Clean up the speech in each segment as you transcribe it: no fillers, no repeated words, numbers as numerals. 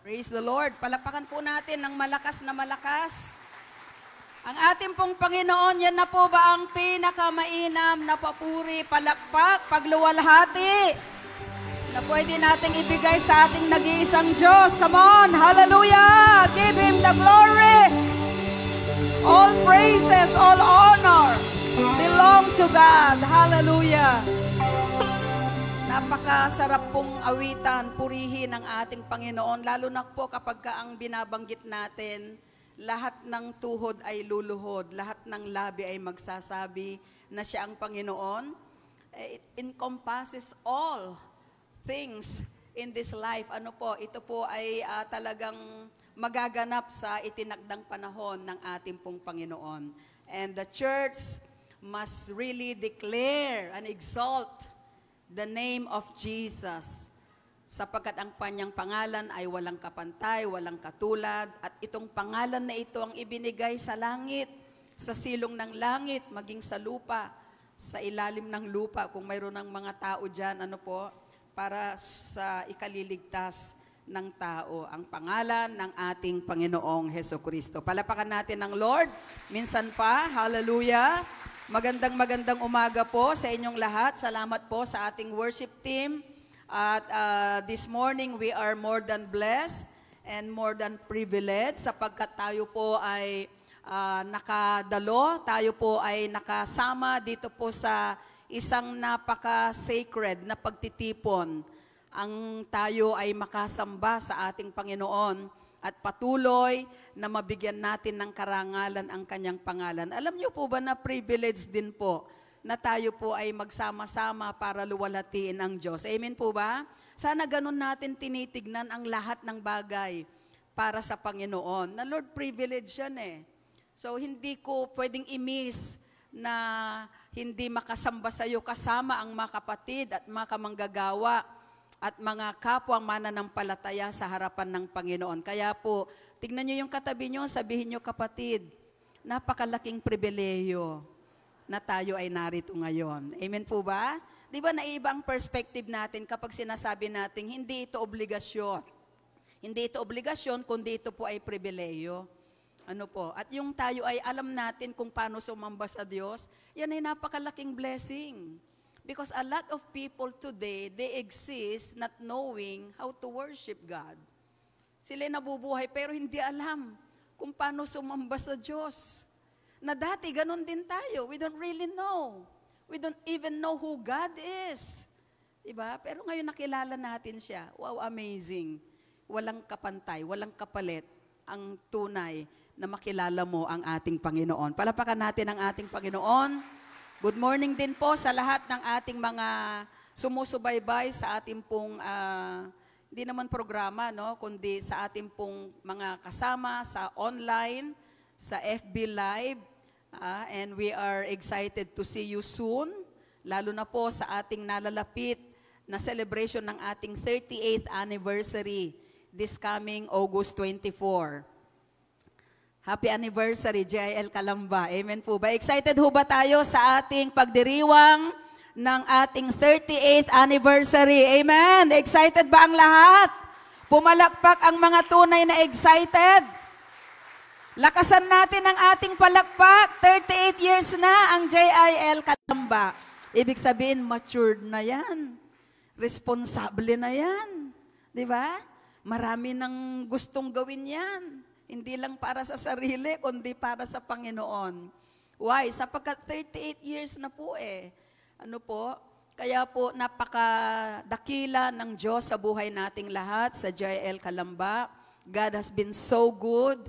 Praise the Lord. Palapakan po natin ng malakas na malakas. Ang ating pong Panginoon, yan na po ba ang pinakamainam na papuri, palakpak, pagluwalhati na pwede nating ibigay sa ating nag-iisang Diyos. Come on, hallelujah! Give Him the glory. All praises, all honor belong to God. Hallelujah! Napakasarap pong awitan, purihin ang ating Panginoon, lalo na po kapag ang binabanggit natin, lahat ng tuhod ay luluhod, lahat ng labi ay magsasabi na siya ang Panginoon. It encompasses all things in this life. Ito po ay talagang magaganap sa itinakdang panahon ng ating pong Panginoon. And the church must really declare and exalt the name of Jesus, sapagkat ang kanyang pangalan ay walang kapantay, walang katulad, at itong pangalan na ito ang ibinigay sa langit, sa silong ng langit, maging sa lupa, sa ilalim ng lupa, kung mayroon ng mga tao dyan, para sa ikaliligtas ng tao, ang pangalan ng ating Panginoong Hesukristo. Palapakan natin ng Lord, minsan pa, hallelujah. Magandang umaga po sa inyong lahat. Salamat po sa ating worship team. At this morning, we are more than blessed and more than privileged sapagkat tayo po ay nakadalo, tayo po ay nakasama dito po sa isang napaka-sacred na pagtitipon. Ang tayo ay makasamba sa ating Panginoon at patuloy na mabigyan natin ng karangalan ang kanyang pangalan. Alam niyo po ba na privilege din po na tayo po ay magsama-sama para luwalhatiin ang Diyos? Amen po ba? Sana ganun natin tinitignan ang lahat ng bagay para sa Panginoon. Na Lord, privilege yan eh. So hindi ko pwedeng i-miss na hindi makasamba sa iyo kasama ang mga kapatid at mga kamanggagawa at mga kapwa mananampalataya sa harapan ng Panginoon. Kaya po, tignan nyo yung katabi nyo, sabihin nyo, kapatid, napakalaking pribileyo na tayo ay narito ngayon. Amen po ba? Di ba naiba ang perspective natin kapag sinasabi natin, hindi ito obligasyon. Hindi ito obligasyon, kundi ito po ay pribileyo. At yung tayo ay alam natin kung paano sumamba sa Diyos, yan ay napakalaking blessing. Because a lot of people today, they exist not knowing how to worship God. Sila nabubuhay pero hindi alam kung paano sumamba sa Diyos. Na dati ganun din tayo. We don't really know. We don't even know who God is. Diba? Pero ngayon nakilala natin siya. Wow, amazing. Walang kapantay, walang kapalit ang tunay na makilala mo ang ating Panginoon. Palapakan natin ang ating Panginoon. Good morning din po sa lahat ng ating mga sumusubaybay sa ating pong, hindi naman programa, kundi sa ating pong mga kasama sa online, sa FB Live. And we are excited to see you soon, lalo na po sa ating nalalapit na celebration ng ating 38th anniversary this coming August 24. Happy anniversary, JIL Calamba. Amen po ba? Excited ho ba tayo sa ating pagdiriwang ng ating 38th anniversary? Amen? Excited ba ang lahat? Pumalakpak ang mga tunay na excited. Lakasan natin ang ating palakpak. 38 years na ang JIL Calamba. Ibig sabihin, matured na yan. Responsable na yan. Di ba? Marami nang gustong gawin yan. Hindi lang para sa sarili, kundi para sa Panginoon. Why? Sapagkat 38 years na po eh. Kaya po napakadakila ng Diyos sa buhay nating lahat, sa JIL Calamba. God has been so good.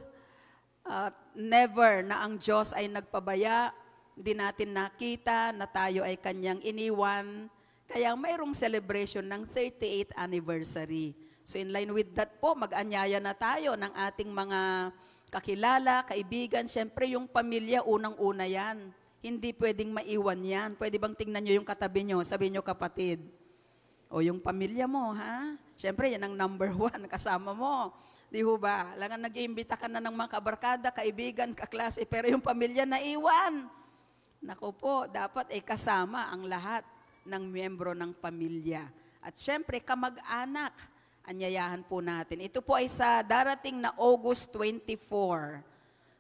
Never na ang Diyos ay nagpabaya. Hindi natin nakita na tayo ay kanyang iniwan. Kaya mayroong celebration ng 38th anniversary. So in line with that po, mag-anyaya na tayo ng ating mga kakilala, kaibigan. Siyempre yung pamilya, unang-una yan. Hindi pwedeng maiwan yan. Pwede bang tingnan nyo yung katabi nyo, sabihin nyo kapatid. O yung pamilya mo, ha? Siyempre yan ang number 1, kasama mo. Di ho ba? Langan nag-iimbita ka na ng mga kabarkada, kaibigan, kaklase, pero yung pamilya naiwan. Naku po, dapat ay kasama ang lahat ng miyembro ng pamilya. At siyempre, kamag-anak anyayahan po natin. Ito po ay sa darating na August 24.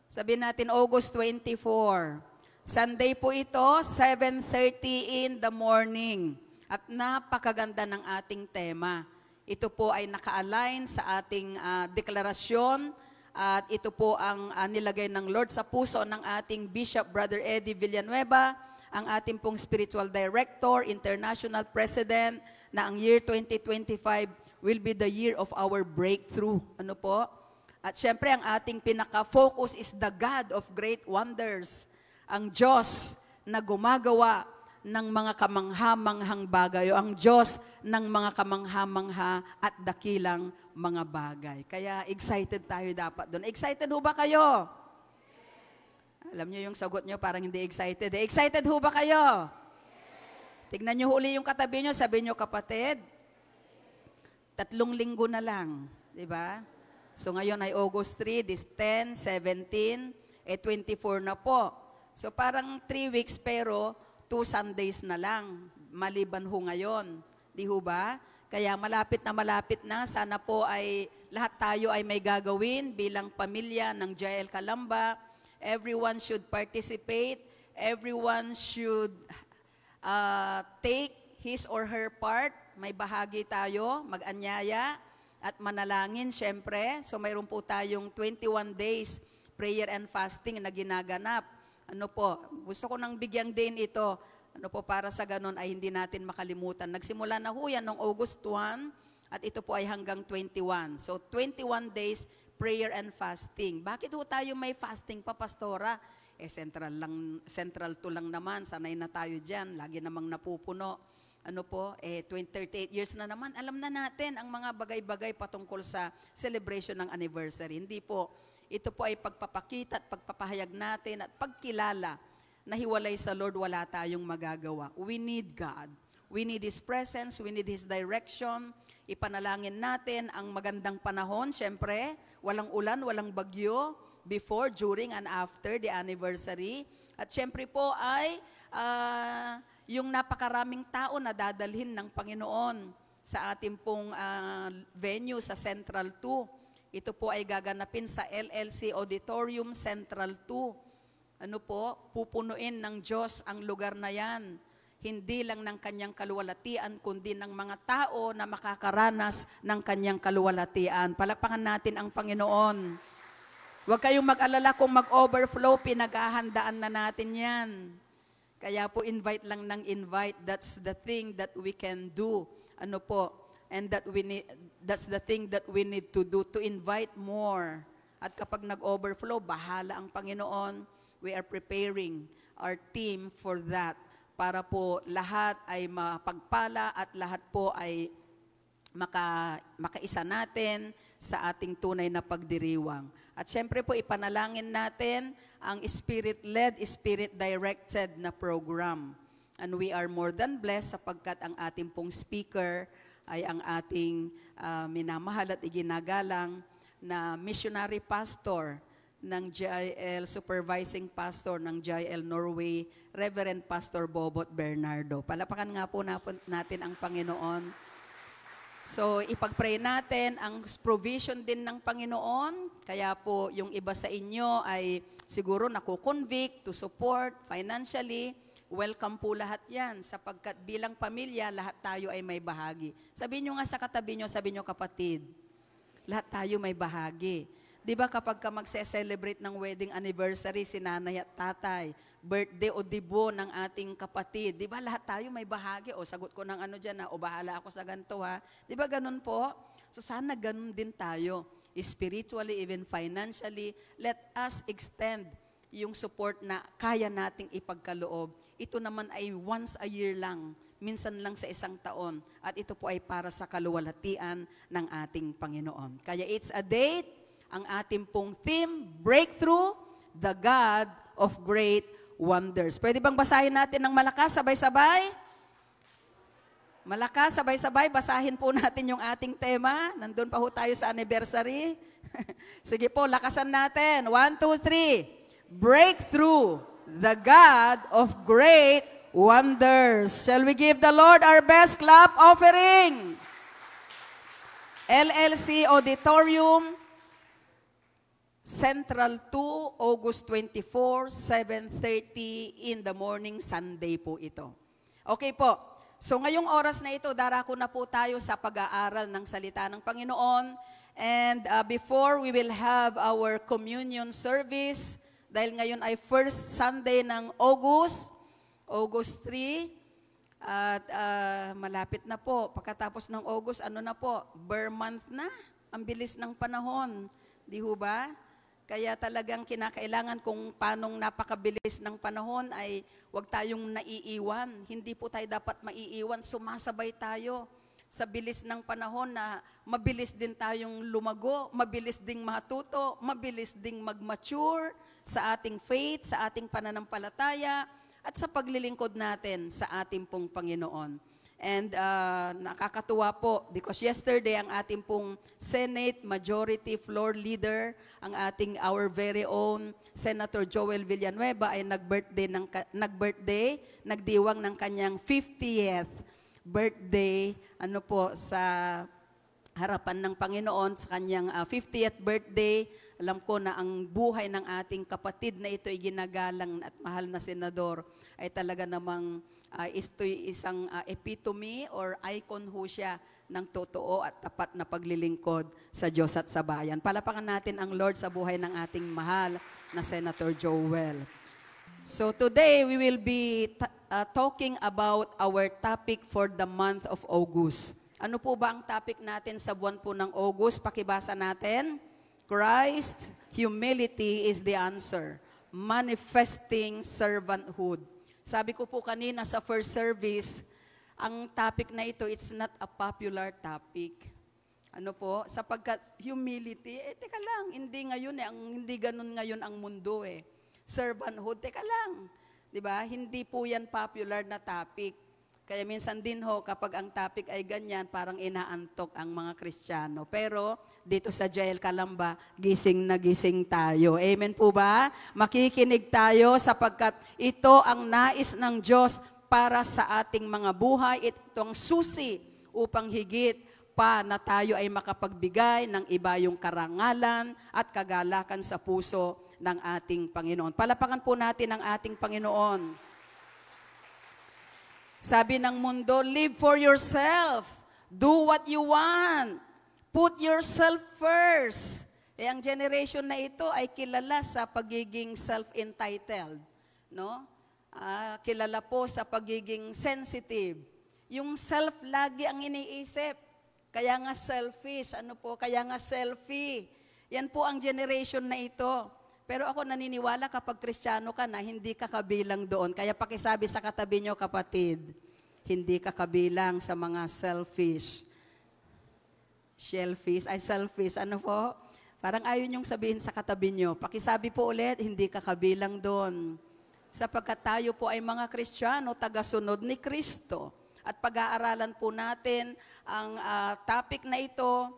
Sabihin natin August 24. Sunday po ito, 7:30 in the morning. At napakaganda ng ating tema. Ito po ay naka-align sa ating deklarasyon at ito po ang nilagay ng Lord sa puso ng ating Bishop Brother Eddie Villanueva, ang ating pong Spiritual Director, International President, na ang year 2025 will be the year of our breakthrough. Ano po? At syempre, ang ating pinaka-focus is the God of great wonders. Ang Diyos na gumagawa ng mga kamangha-manghang bagay, o ang Diyos ng mga kamangha-mangha at dakilang mga bagay. Kaya excited tayo dapat doon. Excited ho ba kayo? Alam niyo yung sagot niyo parang hindi excited. Excited ho ba kayo? Tignan niyo huli yung katabi niyo, sabi niyo, kapatid, 3 linggo na lang. Diba? So ngayon ay August 3, this 10, 17, 24 na po. So parang 3 weeks pero 2 Sundays na lang, maliban ho ngayon. Di ho ba? Kaya malapit na, sana po ay lahat tayo ay may gagawin bilang pamilya ng JL Calamba. Everyone should participate. Everyone should take his or her part. May bahagi tayo, mag-anyaya at manalangin syempre. So mayroon po tayong 21 days prayer and fasting na ginaganap. Ano po, gusto ko nang bigyang din ito, ano po, para sa ganun ay hindi natin makalimutan. Nagsimula na ho yan noong August 1 at ito po ay hanggang 21. So 21 days prayer and fasting. Bakit ho tayo may fasting pa, Pastora? Central to lang naman, sanay na tayo dyan, lagi namang napupuno. Ano po, 38 years na naman, alam na natin ang mga bagay-bagay patungkol sa celebration ng anniversary. Hindi po. Ito po ay pagpapakita at pagpapahayag natin at pagkilala na hiwalay sa Lord, wala tayong magagawa. We need God. We need His presence. We need His direction. Ipanalangin natin ang magandang panahon. Siyempre, walang ulan, walang bagyo before, during, and after the anniversary. At siyempre po ay yung napakaraming tao na dadalhin ng Panginoon sa ating pong venue sa Central 2. Ito po ay gaganapin sa LLC Auditorium Central 2. Ano po? Pupunuin ng Diyos ang lugar na yan. Hindi lang ng kanyang kaluwalhatian, kundi ng mga tao na makakaranas ng kanyang kaluwalhatian. Palakpakan natin ang Panginoon. Huwag kayong mag-alala kung mag-overflow, pinaghahandaan na natin yan. Kaya po invite lang ng invite. That's the thing that we can do. Ano po? And that's the thing that we need to do, to invite more. At kapag nag-overflow, bahala ang Panginoon. We are preparing our team for that. Para po lahat ay mapagpala at lahat po ay makaisa natin sa ating tunay na pagdiriwang. At syempre po ipanalangin natin ang Spirit-led, Spirit-directed na program. And we are more than blessed sapagkat ang ating pong speaker ay ang ating minamahal at iginagalang na missionary pastor ng JIL, supervising pastor ng JIL Norway, Reverend Pastor Bobot Bernardo. Palapakan nga po natin ang Panginoon. So, ipag-pray natin ang provision din ng Panginoon. Kaya po, yung iba sa inyo ay siguro nakukonvict to support financially. Welcome po lahat yan, sapagkat bilang pamilya, lahat tayo ay may bahagi. Sabihin nyo nga sa katabi nyo, sabihin nyo, kapatid, lahat tayo may bahagi. Di ba kapag ka magse-celebrate ng wedding anniversary, si nanay at tatay, birthday o dibo ng ating kapatid, di ba lahat tayo may bahagi? O sagot ko ng ano dyan, o bahala ako sa ganito ha. Di ba ganun po? So sana ganun din tayo, spiritually, even financially. Let us extend yung support na kaya nating ipagkaloob. Ito naman ay once a year lang, minsan lang sa isang taon. At ito po ay para sa kaluwalhatian ng ating Panginoon. Kaya it's a date, ang ating pong theme, Breakthrough, the God of Great Wonders. Pwede bang basahin natin ng malakas, sabay-sabay? Malakas, sabay-sabay, basahin po natin yung ating tema. Nandun pa ho tayo sa anniversary. Sige po, lakasan natin. 1, 2, 3. Breakthrough, the God of great wonders. Shall we give the Lord our best clap offering? LLC Auditorium, Central 2, August 24, 7:30 in the morning, Sunday po ito. Okay po. So ngayong oras na ito, darako na po tayo sa pag-aaral ng salita ng Panginoon. And before we will have our communion service, dahil ngayon ay first Sunday ng August 3, at malapit na po. Pagkatapos ng August, ano na po? Ber month na. Ang bilis ng panahon. Di ho ba? Kaya talagang kinakailangan kung paanong napakabilis ng panahon ay huwag tayong naiiwan. Hindi po tayo dapat maiiwan. Sumasabay tayo sa bilis ng panahon na mabilis din tayong lumago, mabilis ding matuto, mabilis ding mag-mature sa ating faith, sa ating pananampalataya, at sa paglilingkod natin sa ating pong Panginoon. And nakakatuwa po because yesterday ang ating pong Senate Majority Floor Leader, our very own Senator Joel Villanueva ay nagdiwang ng kanyang 50th birthday sa harapan ng Panginoon sa kanyang 50th birthday. Alam ko na ang buhay ng ating kapatid na ito ay ginagalang at mahal na senador ay talaga namang isto'y isang epitome or icon ho siya ng totoo at tapat na paglilingkod sa Diyos at sa bayan. Palapakan natin ang Lord sa buhay ng ating mahal na Senator Joel. So today we will be talking about our topic for the month of August. Ano po ba ang topic natin sa buwan po ng August? Pakibasa natin. Christ, humility is the answer. Manifesting servanthood. Sabi ko po kanina sa first service, ang topic na ito, it's not a popular topic. Ano po? Sapagkat humility, teka lang, hindi ganun ngayon ang mundo eh. Servanthood, teka lang. 'Di ba? Hindi po yan popular na topic. Kaya minsan din ho, kapag ang topic ay ganyan, parang inaantok ang mga Kristiyano. Pero dito sa Jael Calamba, gising na gising tayo. Amen po ba? Makikinig tayo sapagkat ito ang nais ng Diyos para sa ating mga buhay. Ito ang susi upang higit pa na tayo ay makapagbigay ng iba yung karangalan at kagalakan sa puso ng ating Panginoon. Palapakan po natin ang ating Panginoon. Sabi ng mundo, live for yourself. Do what you want. Put yourself first. Ang generation na ito ay kilala sa pagiging self-entitled. No? Kilala po sa pagiging sensitive. Yung self lagi ang iniisip. Kaya nga selfish. Kaya nga selfie. Yan po ang generation na ito. Pero ako naniniwala kapag Kristiyano ka na, hindi ka kabilang doon. Kaya pakisabi sa katabi nyo, kapatid, hindi ka kabilang sa mga selfish. Selfish. Ano po? Parang ayaw nyong sabihin sa katabi nyo. Pakisabi po ulit, hindi ka kabilang doon. Sapagkat tayo po ay mga Kristiyano, tagasunod ni Kristo. At pag-aaralan po natin ang topic na ito,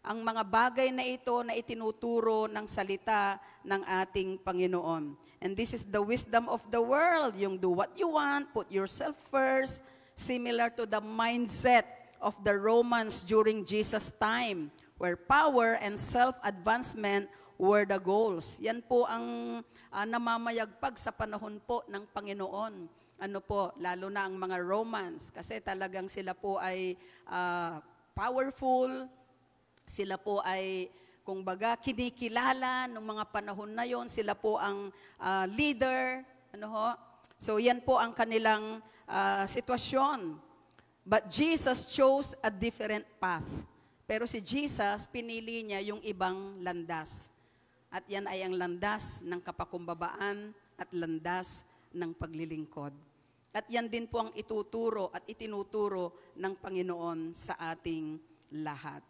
ang mga bagay na ito na itinuturo ng salita ng ating Panginoon. And this is the wisdom of the world, yung do what you want, put yourself first, similar to the mindset of the Romans during Jesus' time, where power and self-advancement were the goals. Yan po ang namamayagpag sa panahon po ng Panginoon. Lalo na ang mga Romans, kasi talagang sila po ay powerful. Sila po ay, kumbaga, kinikilala ng mga panahon na yon. Sila po ang leader. So, yan po ang kanilang sitwasyon. But Jesus chose a different path. Pero si Jesus, pinili niya yung ibang landas. At yan ay ang landas ng kapakumbabaan at landas ng paglilingkod. At yan din po ang ituturo at itinuturo ng Panginoon sa ating lahat.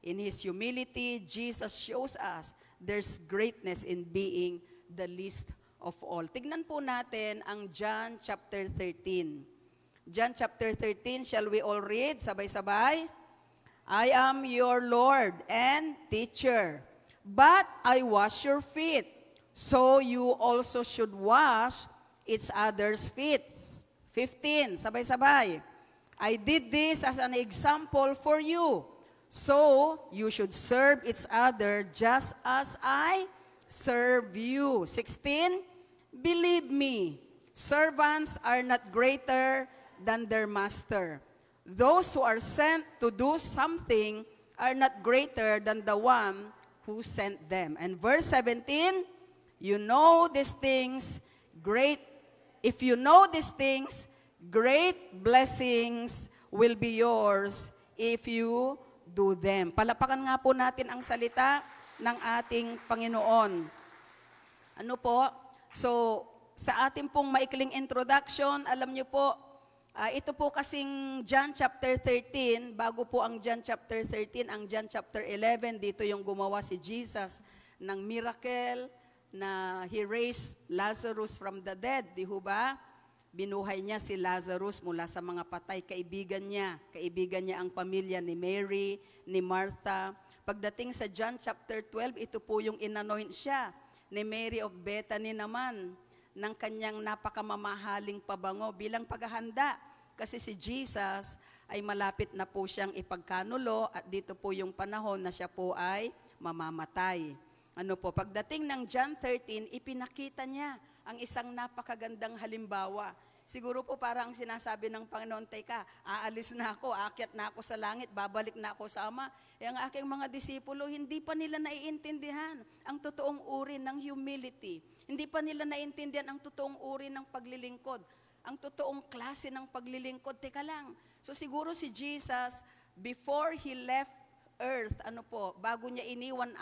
In His humility, Jesus shows us there's greatness in being the least of all. Tignan po natin ang John chapter 13. John chapter 13, shall we all read? Sabay-sabay. I am your Lord and teacher, but I wash your feet, so you also should wash each other's feet. 15, sabay-sabay. I did this as an example for you. So, you should serve each other just as I serve you. 16, believe me, servants are not greater than their master. Those who are sent to do something are not greater than the one who sent them. And verse 17, you know these things, if you know these things, great blessings will be yours if you do them. Palapakan nga po natin ang salita ng ating Panginoon. Ano po? So, sa ating pong maikling introduction, alam niyo po, ito po kasing John chapter 13, bago po ang John chapter 13, ang John chapter 11, dito yung gumawa si Jesus ng miracle na he raised Lazarus from the dead, di ho ba? Binuhay niya si Lazarus mula sa mga patay, kaibigan niya ang pamilya ni Mary, ni Martha. Pagdating sa John chapter 12, ito po yung inanoint siya ni Mary of Bethany naman ng kanyang napakamamahaling pabango bilang paghahanda. Kasi si Jesus ay malapit na po siyang ipagkanulo at dito po yung panahon na siya po ay mamamatay. Ano po, pagdating ng John 13, ipinakita niya ang isang napakagandang halimbawa. Siguro po parang sinasabi ng Panginoon, teka, aalis na ako, aakyat na ako sa langit, babalik na ako sa Ama. E ang aking mga disipulo, hindi pa nila naiintindihan ang totoong uri ng humility. Hindi pa nila naiintindihan ang totoong uri ng paglilingkod, ang totoong klase ng paglilingkod. Teka lang, so siguro si Jesus, before He left earth, bago niya iniwan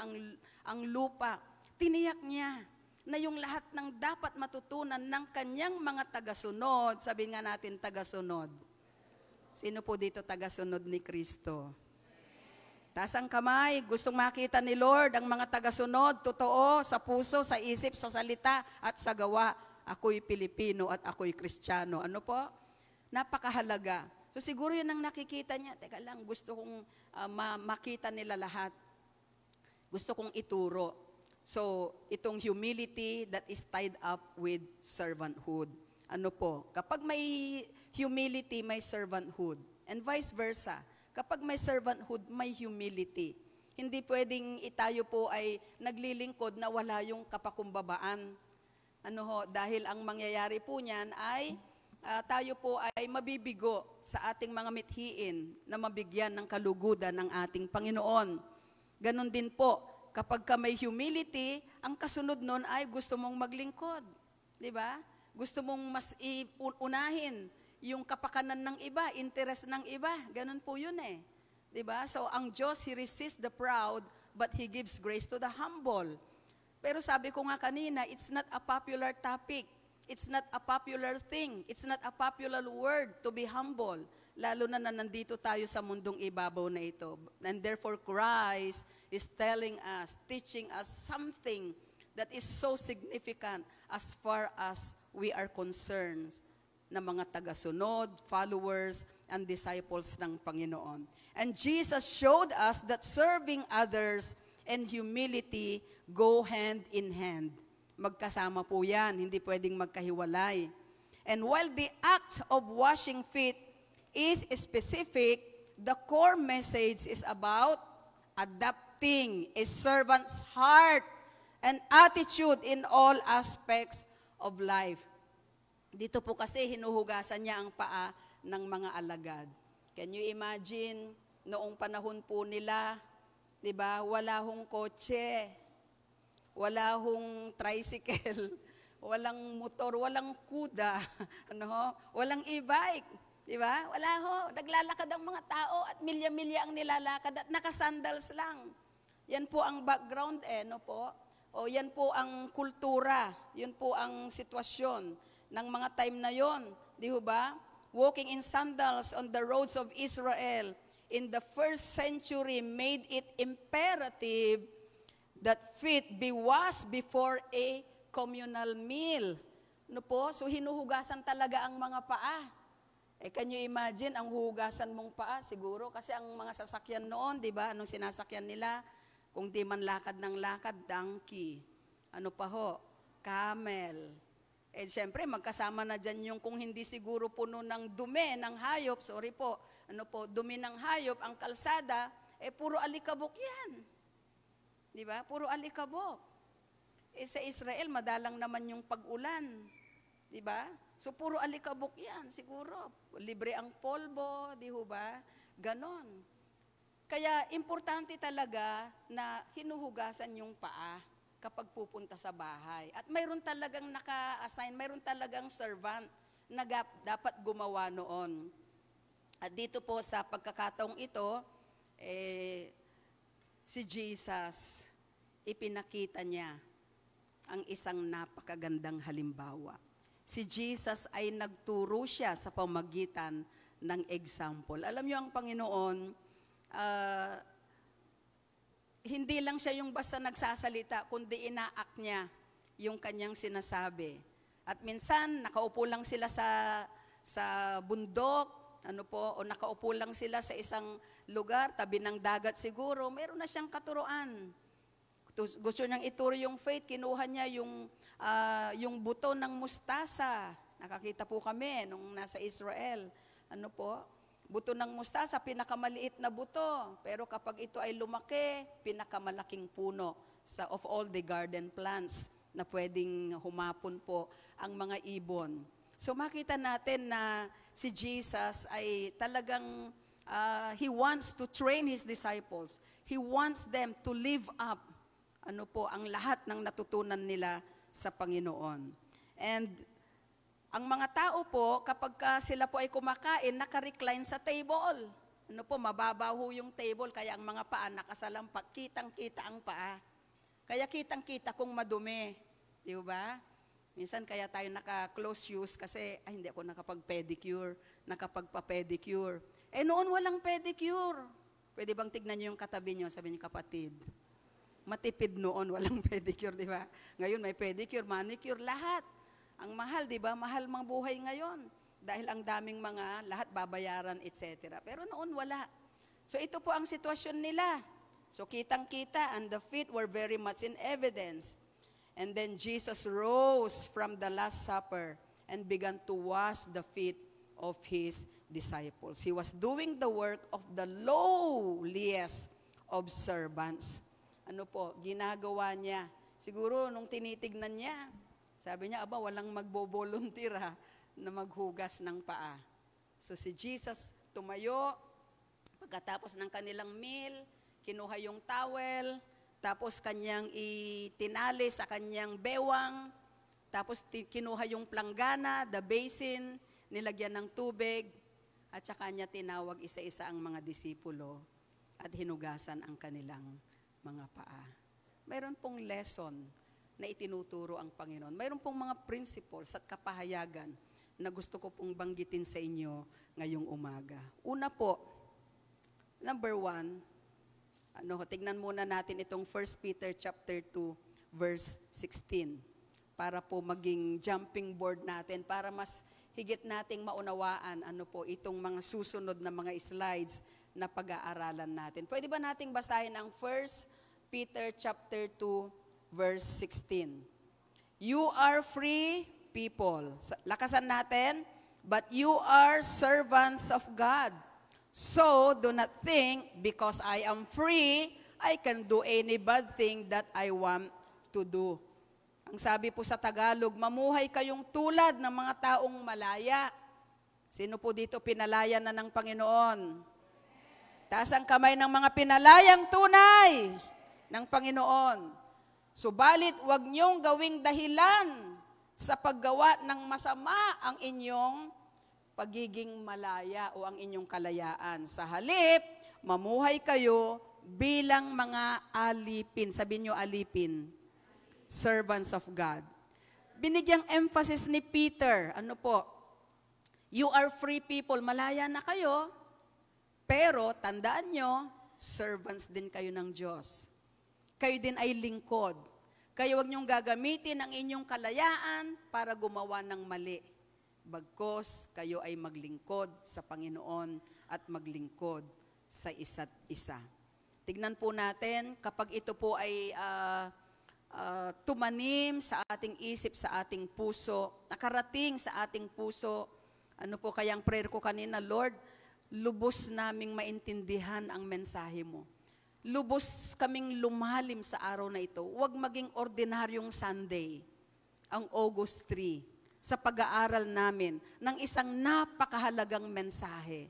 ang lupa, tiniyak niya na yung lahat ng dapat matutunan ng kanyang mga tagasunod, sabihin nga natin tagasunod. Sino po dito tagasunod ni Kristo? Taas ang kamay, gustong makita ni Lord ang mga tagasunod, totoo, sa puso, sa isip, sa salita, at sa gawa. Ako'y Pilipino at ako'y Kristiyano. Ano po? Napakahalaga. So siguro yun ang nakikita niya. Teka lang, gusto kong makita nila lahat. Gusto kong ituro. So, itong humility that is tied up with servanthood. Ano po? Kapag may humility, may servanthood. And vice versa. Kapag may servanthood, may humility. Hindi pwedeng tayo po ay naglilingkod na wala yung kapakumbabaan. Dahil ang mangyayari po niyan ay tayo po ay mabibigo sa ating mga mithiin na mabigyan ng kalugudan ng ating Panginoon. Ganon din po, kapag ka may humility, ang kasunod nun ay gusto mong maglingkod. Di ba? Gusto mong mas unahin yung kapakanan ng iba, interest ng iba. Ganon po yun eh. Di ba? So ang Diyos, He resists the proud, but He gives grace to the humble. Pero sabi ko nga kanina, it's not a popular topic. It's not a popular thing. It's not a popular word to be humble. Lalo na nandito tayo sa mundong ibabaw na ito. And therefore, Christ is telling us, teaching us something that is so significant as far as we are concerned na mga tagasunod, followers, and disciples ng Panginoon. And Jesus showed us that serving others and humility go hand in hand. Magkasama po yan, hindi pwedeng magkahiwalay. And while the act of washing feet is specific, the core message is about adapting a servant's heart and attitude in all aspects of life. Dito po kasi hinuhugasan niya ang paa ng mga alagad. Can you imagine, noong panahon po nila, di ba, wala hong kotse, wala hong tricycle, walang motor, walang kuda, walang e-bike, di ba? Wala ho, naglalakad ang mga tao at milya-milya ang nilalakad at nakasandals lang. Yan po ang background po. O yan po ang kultura, yun po ang sitwasyon ng mga time na yon, di ba? Walking in sandals on the roads of Israel in the first century made it imperative that feet be washed before a communal meal. So hinuhugasan talaga ang mga paa. Can you imagine ang hugasan mong paa? Siguro kasi ang mga sasakyan noon, di ba? Anong sinasakyan nila? Kung di man lakad ng lakad, donkey. Camel. Eh, syempre, magkasama na dyan yung kung hindi siguro puno ng dumi ng hayop, dumi ng hayop, ang kalsada, puro alikabok yan. Di ba? Puro alikabok. Sa Israel, madalang naman yung pag-ulan. Di ba? So, puro alikabok yan, siguro. Libre ang polvo, di ba? Ganon. Kaya, importante talaga na hinuhugasan yung paa kapag pupunta sa bahay. At mayroon talagang naka-assign, mayroon talagang servant na dapat gumawa noon. At dito po sa pagkakataong ito, si Jesus, ipinakita niya ang isang napakagandang halimbawa. Si Jesus ay nagturo siya sa pamagitan ng example. Alam niyo ang Panginoon, hindi lang siya yung basta nagsasalita, kundi inaak niya yung kanyang sinasabi. At minsan, nakaupo lang sila sa bundok, o nakaupo lang sila sa isang lugar, tabi ng dagat siguro, meron na siyang katuruan. Gusto niyang ituro yung faith, kinuha niya yung buto ng mustasa. Nakakita po kami nung nasa Israel. Buto ng mustasa, pinakamaliit na buto. Pero kapag ito ay lumaki, pinakamalaking puno of all the garden plants na pwedeng humapon po ang mga ibon. So makita natin na si Jesus ay talagang, He wants to train His disciples. He wants them to live up ang lahat ng natutunan nila sa Panginoon. And ang mga tao po, kapag sila po ay kumakain, naka-recline sa table. Mababaw yung table, kaya ang mga paa nakasalampak, kitang-kita ang paa. Kaya kitang-kita kung madumi. Di ba? Minsan kaya tayo naka-close shoes kasi, hindi ako nakapag-pedicure, nakapagpa-pedicure. Noon walang pedicure. Pwede bang tignan niyo yung katabi niyo, sabi niyo kapatid? Matipid noon, walang pedicure, di ba? Ngayon may pedicure, manicure, lahat. Ang mahal, di ba? Mahal mang buhay ngayon. Dahil ang daming mga lahat babayaran, etc. Pero noon wala. So ito po ang sitwasyon nila. So kitang-kita, and the feet were very much in evidence. And then Jesus rose from the Last Supper and began to wash the feet of His disciples. He was doing the work of the lowliest of servants. Ginagawa niya. Siguro nung tinitignan niya, sabi niya, walang magbo-volunteer na maghugas ng paa. So si Jesus tumayo, pagkatapos ng kanilang meal, kinuha yung towel, tapos kanyang itinali sa kanyang bewang, tapos kinuha yung planggana, the basin, nilagyan ng tubig, at saka niya tinawag isa-isa ang mga disipulo at hinugasan ang kanilang mga paa. Mayroon pong lesson na itinuturo ang Panginoon. Mayroon pong mga principles at kapahayagan na gusto ko pong banggitin sa inyo ngayong umaga. Una po, number 1, tignan muna natin itong 1 Peter chapter 2, verse 16, para po maging jumping board natin, para mas higit nating maunawaan itong mga susunod na mga slides na pag-aaralan natin. Pwede ba nating basahin ang 1 Peter chapter 2, verse 16. You are free people. Lakasan natin. But you are servants of God. So, do not think, because I am free, I can do any bad thing that I want to do. Ang sabi po sa Tagalog, mamuhay kayong tulad ng mga taong malaya. Sino po dito pinalaya na ng Panginoon? Taas ang kamay ng mga pinalayang tunay ng Panginoon. Subalit, huwag niyong gawing dahilan sa paggawa ng masama ang inyong pagiging malaya o ang inyong kalayaan. Sa halip, mamuhay kayo bilang mga alipin. Sabihin niyo alipin. Servants of God. Binigyang emphasis ni Peter, you are free people, malaya na kayo, pero tandaan nyo, servants din kayo ng Diyos. Kayo din ay lingkod. Kayo huwag niyong gagamitin ang inyong kalayaan para gumawa ng mali. Bagkos, kayo ay maglingkod sa Panginoon at maglingkod sa isa't isa. Tignan po natin, kapag ito po ay tumanim sa ating isip, sa ating puso, nakarating sa ating puso. Ano po kayang prayer ko kanina, Lord, lubos naming maintindihan ang mensahe mo. Lubos kaming lumalim sa araw na ito. Huwag maging ordinaryong Sunday, ang August 3, sa pag-aaral namin ng isang napakahalagang mensahe.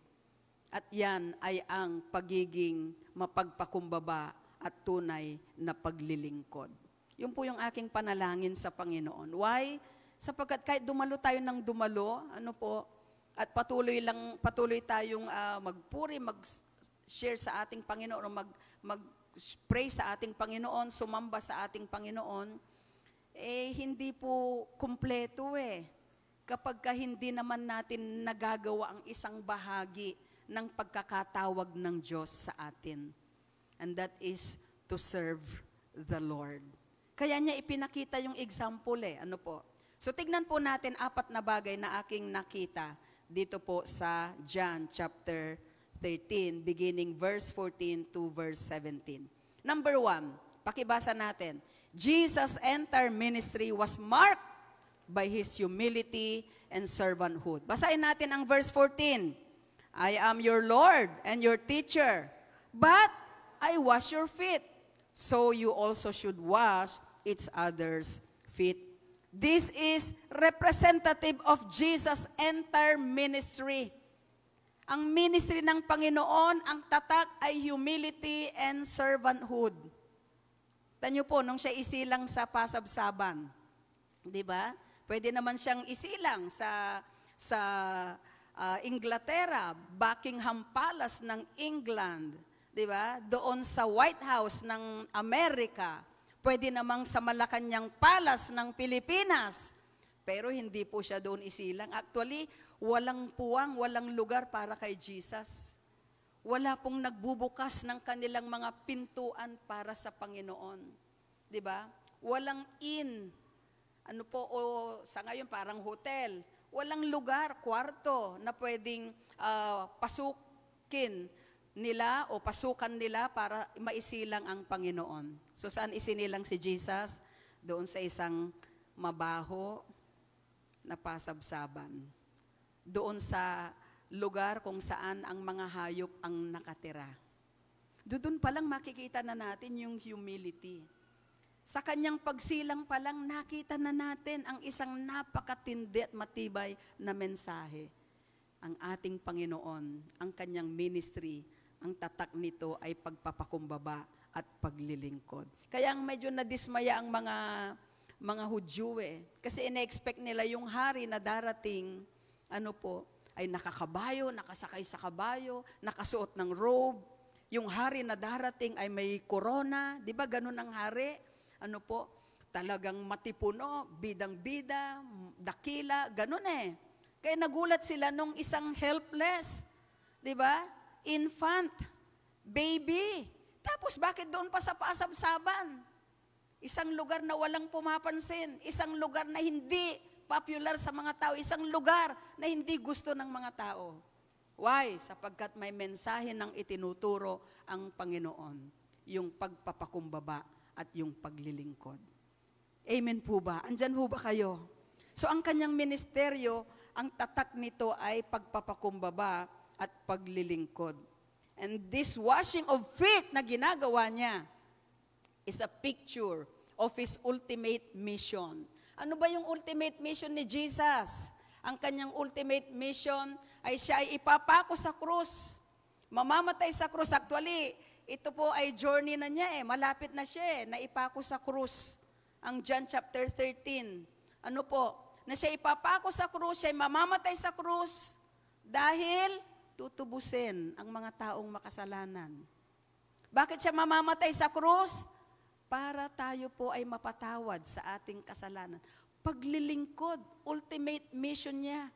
At yan ay ang pagiging mapagpakumbaba at tunay na paglilingkod. Yun po yung aking panalangin sa Panginoon. Why? Sapagkat kahit dumalo tayo ng dumalo, ano po, at patuloy tayong magpuri, mag-share sa ating Panginoon, o mag-pray sa ating Panginoon, sumamba sa ating Panginoon, hindi po kumpleto kapag hindi naman natin nagagawa ang isang bahagi ng pagkakatawag ng Diyos sa atin. And that is to serve the Lord. Kaya niya ipinakita yung example ano po. So tignan po natin 4 na bagay na aking nakita dito po sa John chapter 13, beginning verse 14 to verse 17. Number 1, pakibasa natin. Jesus' entire ministry was marked by His humility and servanthood. Basahin natin ang verse 14. I am your Lord and your teacher, but I wash your feet, so you also should wash each other's feet. This is representative of Jesus' entire ministry. Ang ministry ng Panginoon, ang tatak ay humility and servanthood. Tanyo po, nung siya isilang sa pasabsaban, di ba? Pwede naman siyang isilang sa Inglaterra, Buckingham Palace ng England, di ba? Doon sa White House ng Amerika, pwede namang sa Malacanang Palace ng Pilipinas, pero hindi po siya doon isilang. Actually, walang puwang, walang lugar para kay Jesus. Wala pong nagbubukas ng kanilang mga pintuan para sa Panginoon. Di ba? Walang inn. Ano po, o sa ngayon parang hotel. Walang lugar, kwarto na pwedeng pasukin nila o pasukan nila para maisilang ang Panginoon. So saan isinilang si Jesus? Doon sa isang mabaho na pasabsaban. Doon sa lugar kung saan ang mga hayop ang nakatira. Doon pa lang makikita na natin yung humility. Sa kanyang pagsilang pa lang nakita na natin ang isang napakatindi at matibay na mensahe. Ang ating Panginoon, ang kanyang ministry, ang tatak nito ay pagpapakumbaba at paglilingkod. Kaya medyo nadismaya ang mga Hudyo Kasi ina-expect nila yung hari na darating, ay nakakabayo, nakasakay sa kabayo, nakasuot ng robe. Yung hari na darating ay may corona, di ba ganun ang hari? Talagang matipuno, bidang-bida, dakila, ganun Kaya nagulat sila nung isang helpless, di ba? Infant, baby. Tapos bakit doon pa sa pasabsaban? Isang lugar na walang pumapansin, isang lugar na hindi popular sa mga tao, isang lugar na hindi gusto ng mga tao. Why? Sapagkat may mensahe ng itinuturo ang Panginoon, yung pagpapakumbaba at yung paglilingkod. Amen po ba? Andyan po ba kayo? So ang kanyang ministeryo, ang tatak nito ay pagpapakumbaba at paglilingkod. And this washing of feet na ginagawa niya is a picture of His ultimate mission. Ano ba yung ultimate mission ni Jesus? Ang kanyang ultimate mission ay siya ay ipapako sa krus. Mamamatay sa krus. Actually, ito po ay journey na niya Malapit na siya na ipako sa krus. Ang John chapter 13. Na siya ipapako sa krus, siya ay mamamatay sa krus dahil tutubusin ang mga taong makasalanan. Bakit siya mamamatay sa krus? Para tayo po ay mapatawad sa ating kasalanan. Paglilingkod, ultimate mission niya.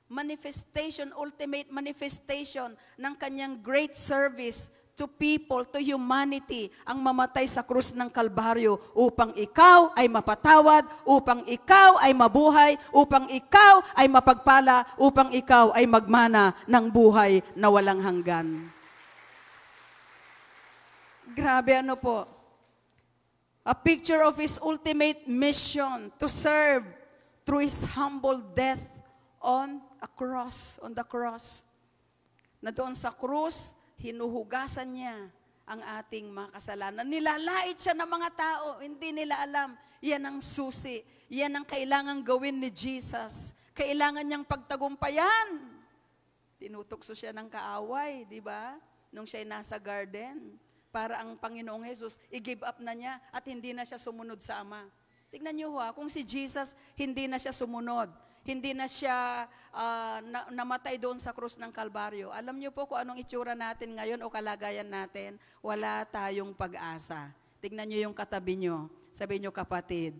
Manifestation, ultimate manifestation ng kanyang great service to people, to humanity, ang mamatay sa krus ng Kalbaryo upang ikaw ay mapatawad, upang ikaw ay mabuhay, upang ikaw ay mapagpala, upang ikaw ay magmana ng buhay na walang hanggan. Grabe po. A picture of His ultimate mission to serve through His humble death on the cross. Na doon sa krus, hinuhugasan niya ang ating mga kasalanan. Nilalait siya ng mga tao, hindi nila alam. Yan ang susi. Yan ang kailangan gawin ni Jesus. Kailangan niyang pagtagumpayan. Tinutokso siya ng kaaway, di ba? Nung siya'y nasa garden. Para ang Panginoong Jesus, i-give up na niya at hindi na siya sumunod sa Ama. Tignan niyo kung si Jesus, hindi na siya sumunod. Hindi na siya namatay doon sa krus ng Kalbaryo. Alam niyo po kung anong itsura natin ngayon o kalagayan natin? Wala tayong pag-asa. Tignan niyo yung katabi niyo. Sabi niyo, kapatid,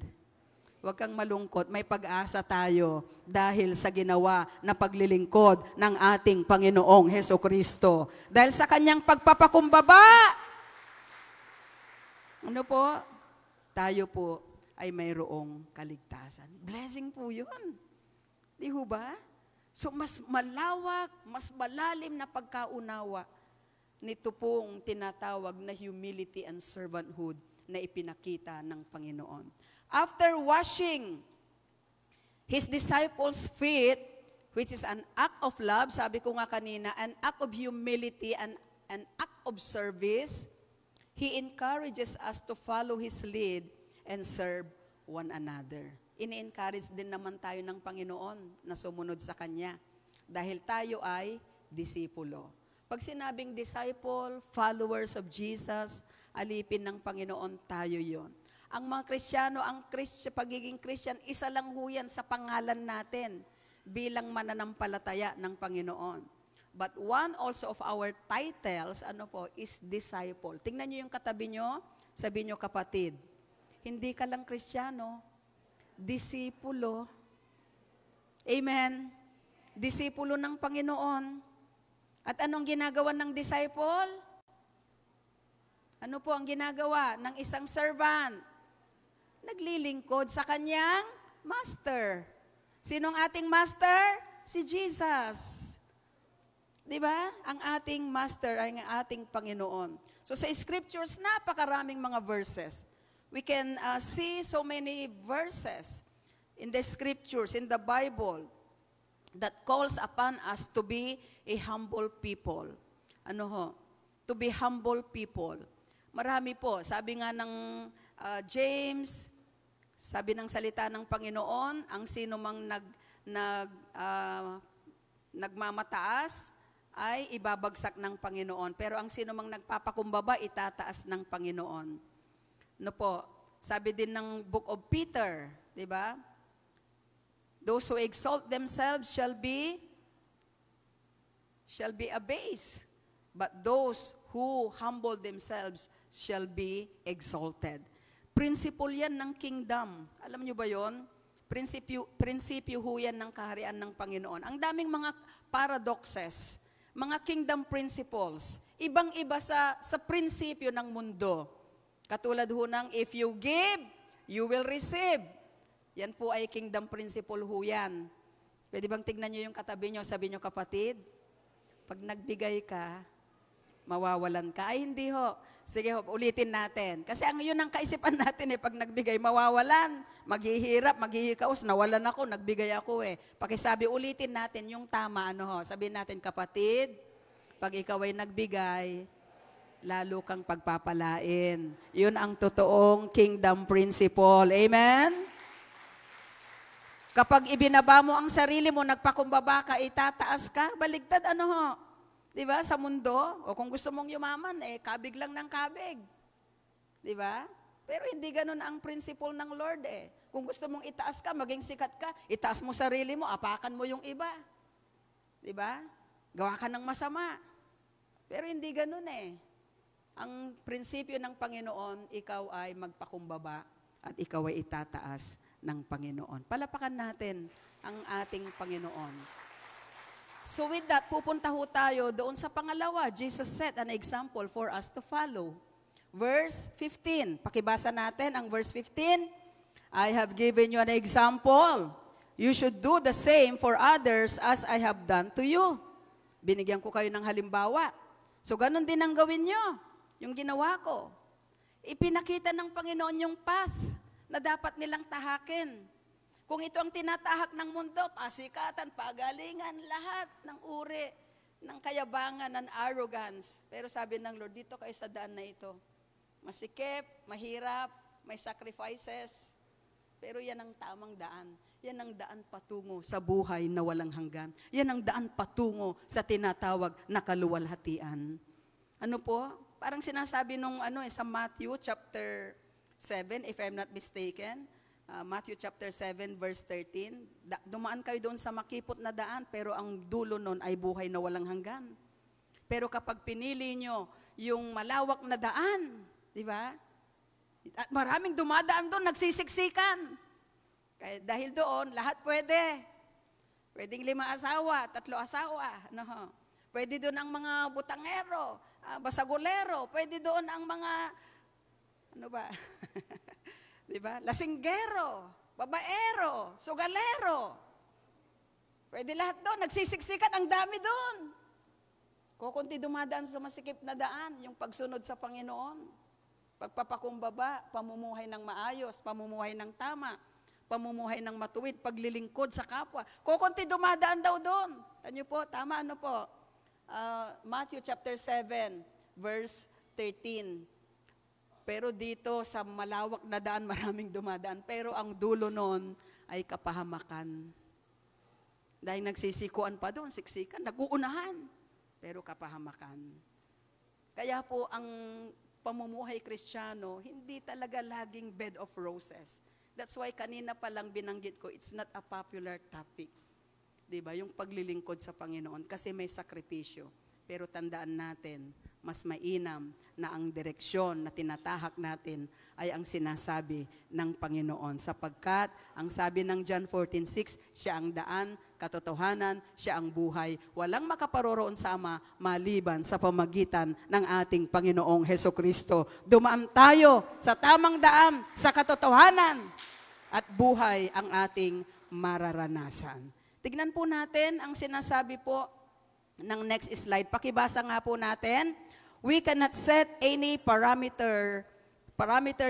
huwag kang malungkot. May pag-asa tayo dahil sa ginawa na paglilingkod ng ating Panginoong Hesukristo. Dahil sa kanyang pagpapakumbaba. Ano po? Tayo po ay mayroong kaligtasan. Blessing po yun. Di ho ba? So mas malawak, mas malalim na pagkaunawa nito pong tinatawag na humility and servanthood na ipinakita ng Panginoon. After washing His disciples' feet, which is an act of love, sabi ko nga kanina, an act of humility and an act of service, He encourages us to follow His lead and serve one another. Ini-encourage din naman tayo ng Panginoon na sumunod sa Kanya dahil tayo ay disipulo. Pag sinabing disciple, followers of Jesus, alipin ng Panginoon, tayo yon. Ang mga Kristiyano, pagiging Christian, isa lang ho yan sa pangalan natin bilang mananampalataya ng Panginoon. But one also of our titles, is disciple. Tingnan nyo yung katabi nyo, sabi nyo, kapatid, hindi ka lang Kristiyano, disipulo. Amen? Disipulo ng Panginoon. At anong ginagawa ng disciple? Ano po ang ginagawa ng isang servant? Naglilingkod sa kanyang master. Sinong ating master? Si Jesus. Diba? Ang ating master ay ang ating Panginoon. So sa scriptures, napakaraming mga verses. We can see so many verses in the scriptures, in the Bible, that calls upon us to be a humble people. To be humble people. Marami po. Sabi nga ng James, sabi ng salita ng Panginoon, ang sino mang nagmamataas ay ibabagsak ng Panginoon. Pero ang sino mang nagpapakumbaba, itataas ng Panginoon. Sabi din ng Book of Peter, di ba? Those who exalt themselves shall be abased, but those who humble themselves shall be exalted. Principle yan ng kingdom. Alam nyo ba yon? Prinsipyo ho yan ng kaharian ng Panginoon. Ang daming mga paradoxes, mga kingdom principles, ibang-iba sa prinsipyo ng mundo. Katulad ho ng, if you give, you will receive. Yan po ay kingdom principle ho yan. Pwede bang tignan nyo yung katabi nyo, sabi nyo, kapatid, pag nagbigay ka, mawawalan ka. Ay, hindi ho. Sige ho, ulitin natin. Kasi yun ang kaisipan natin pag nagbigay, mawawalan, maghihirap, maghihikaos, nawalan ako, nagbigay ako Pakisabi, ulitin natin yung tama, sabihin natin, kapatid, pag ikaw ay nagbigay, lalo kang pagpapalain. Yun ang totoong kingdom principle. Amen? Kapag ibinaba mo ang sarili mo, nagpakumbaba ka, itataas ka, baligtad, Diba? Sa mundo, o kung gusto mong yumaman, kabig lang ng kabig. Diba? Pero hindi ganun ang principle ng Lord Kung gusto mong itaas ka, maging sikat ka, itaas mo sarili mo, apakan mo yung iba. Diba? Gawa ka ng masama. Pero hindi ganun Ang prinsipyo ng Panginoon, ikaw ay magpakumbaba at ikaw ay itataas ng Panginoon. Palapakan natin ang ating Panginoon. So with that, pupunta ho tayo doon sa pangalawa. Jesus set an example for us to follow. Verse 15. Pakibasa natin ang verse 15. I have given you an example. You should do the same for others as I have done to you. Binigyan ko kayo ng halimbawa. So ganun din ang gawin nyo. Yung ginawa ko. Ipinakita ng Panginoon yung path na dapat nilang tahakin. Kung ito ang tinatahak ng mundo, pasikatan, pagalingan, lahat ng uri ng kayabangan, ng arrogance. Pero sabi ng Lord, dito kayo sa daan na ito. Masikip, mahirap, may sacrifices. Pero yan ang tamang daan. Yan ang daan patungo sa buhay na walang hanggan. Yan ang daan patungo sa tinatawag na kaluwalhatian. Ano po? Parang sinasabi nung sa Matthew chapter 7, if I'm not mistaken. Matthew chapter 7 verse 13. Dumaan kayo doon sa makipot na daan, pero ang dulo nun ay buhay na walang hanggan. Pero kapag pinili nyo yung malawak na daan, di ba? At maraming dumadaan doon, nagsisiksikan. Kaya dahil doon, lahat pwede. Pwedeng 5 asawa, 3 asawa. No? Pwede doon ang mga butangero, basagulero. Pwede doon ang mga, diba? Lasinggero, babaero, sugalero. Pwede lahat doon, nagsisiksikan, ang dami doon. Kukunti dumadaan sa masikip na daan, yung pagsunod sa Panginoon. Pagpapakumbaba, pamumuhay ng maayos, pamumuhay ng tama, pamumuhay ng matuwid, paglilingkod sa kapwa. Kukunti dumadaan daw doon. Tanyo po, tama po? Matthew chapter 7, verse 13. Pero dito sa malawak na daan, maraming dumadaan. Pero ang dulo nun ay kapahamakan. Dahil nagsisikuan pa doon, siksikan, nag-uunahan. Pero kapahamakan. Kaya po ang pamumuhay Kristiyano, hindi talaga laging bed of roses. That's why kanina pa lang binanggit ko, it's not a popular topic. Diba? Yung paglilingkod sa Panginoon kasi may sakripisyo. Pero tandaan natin, mas mainam na ang direksyon na tinatahak natin ay ang sinasabi ng Panginoon. Sapagkat, ang sabi ng John 14:6, siya ang daan, katotohanan, siya ang buhay. Walang makaparoroon sa Ama maliban sa pamagitan ng ating Panginoong Hesukristo. Dumaan tayo sa tamang daan, sa katotohanan, at buhay ang ating mararanasan. Tignan po natin ang sinasabi po ng next slide. Pakibasa nga po natin. We cannot set any parameters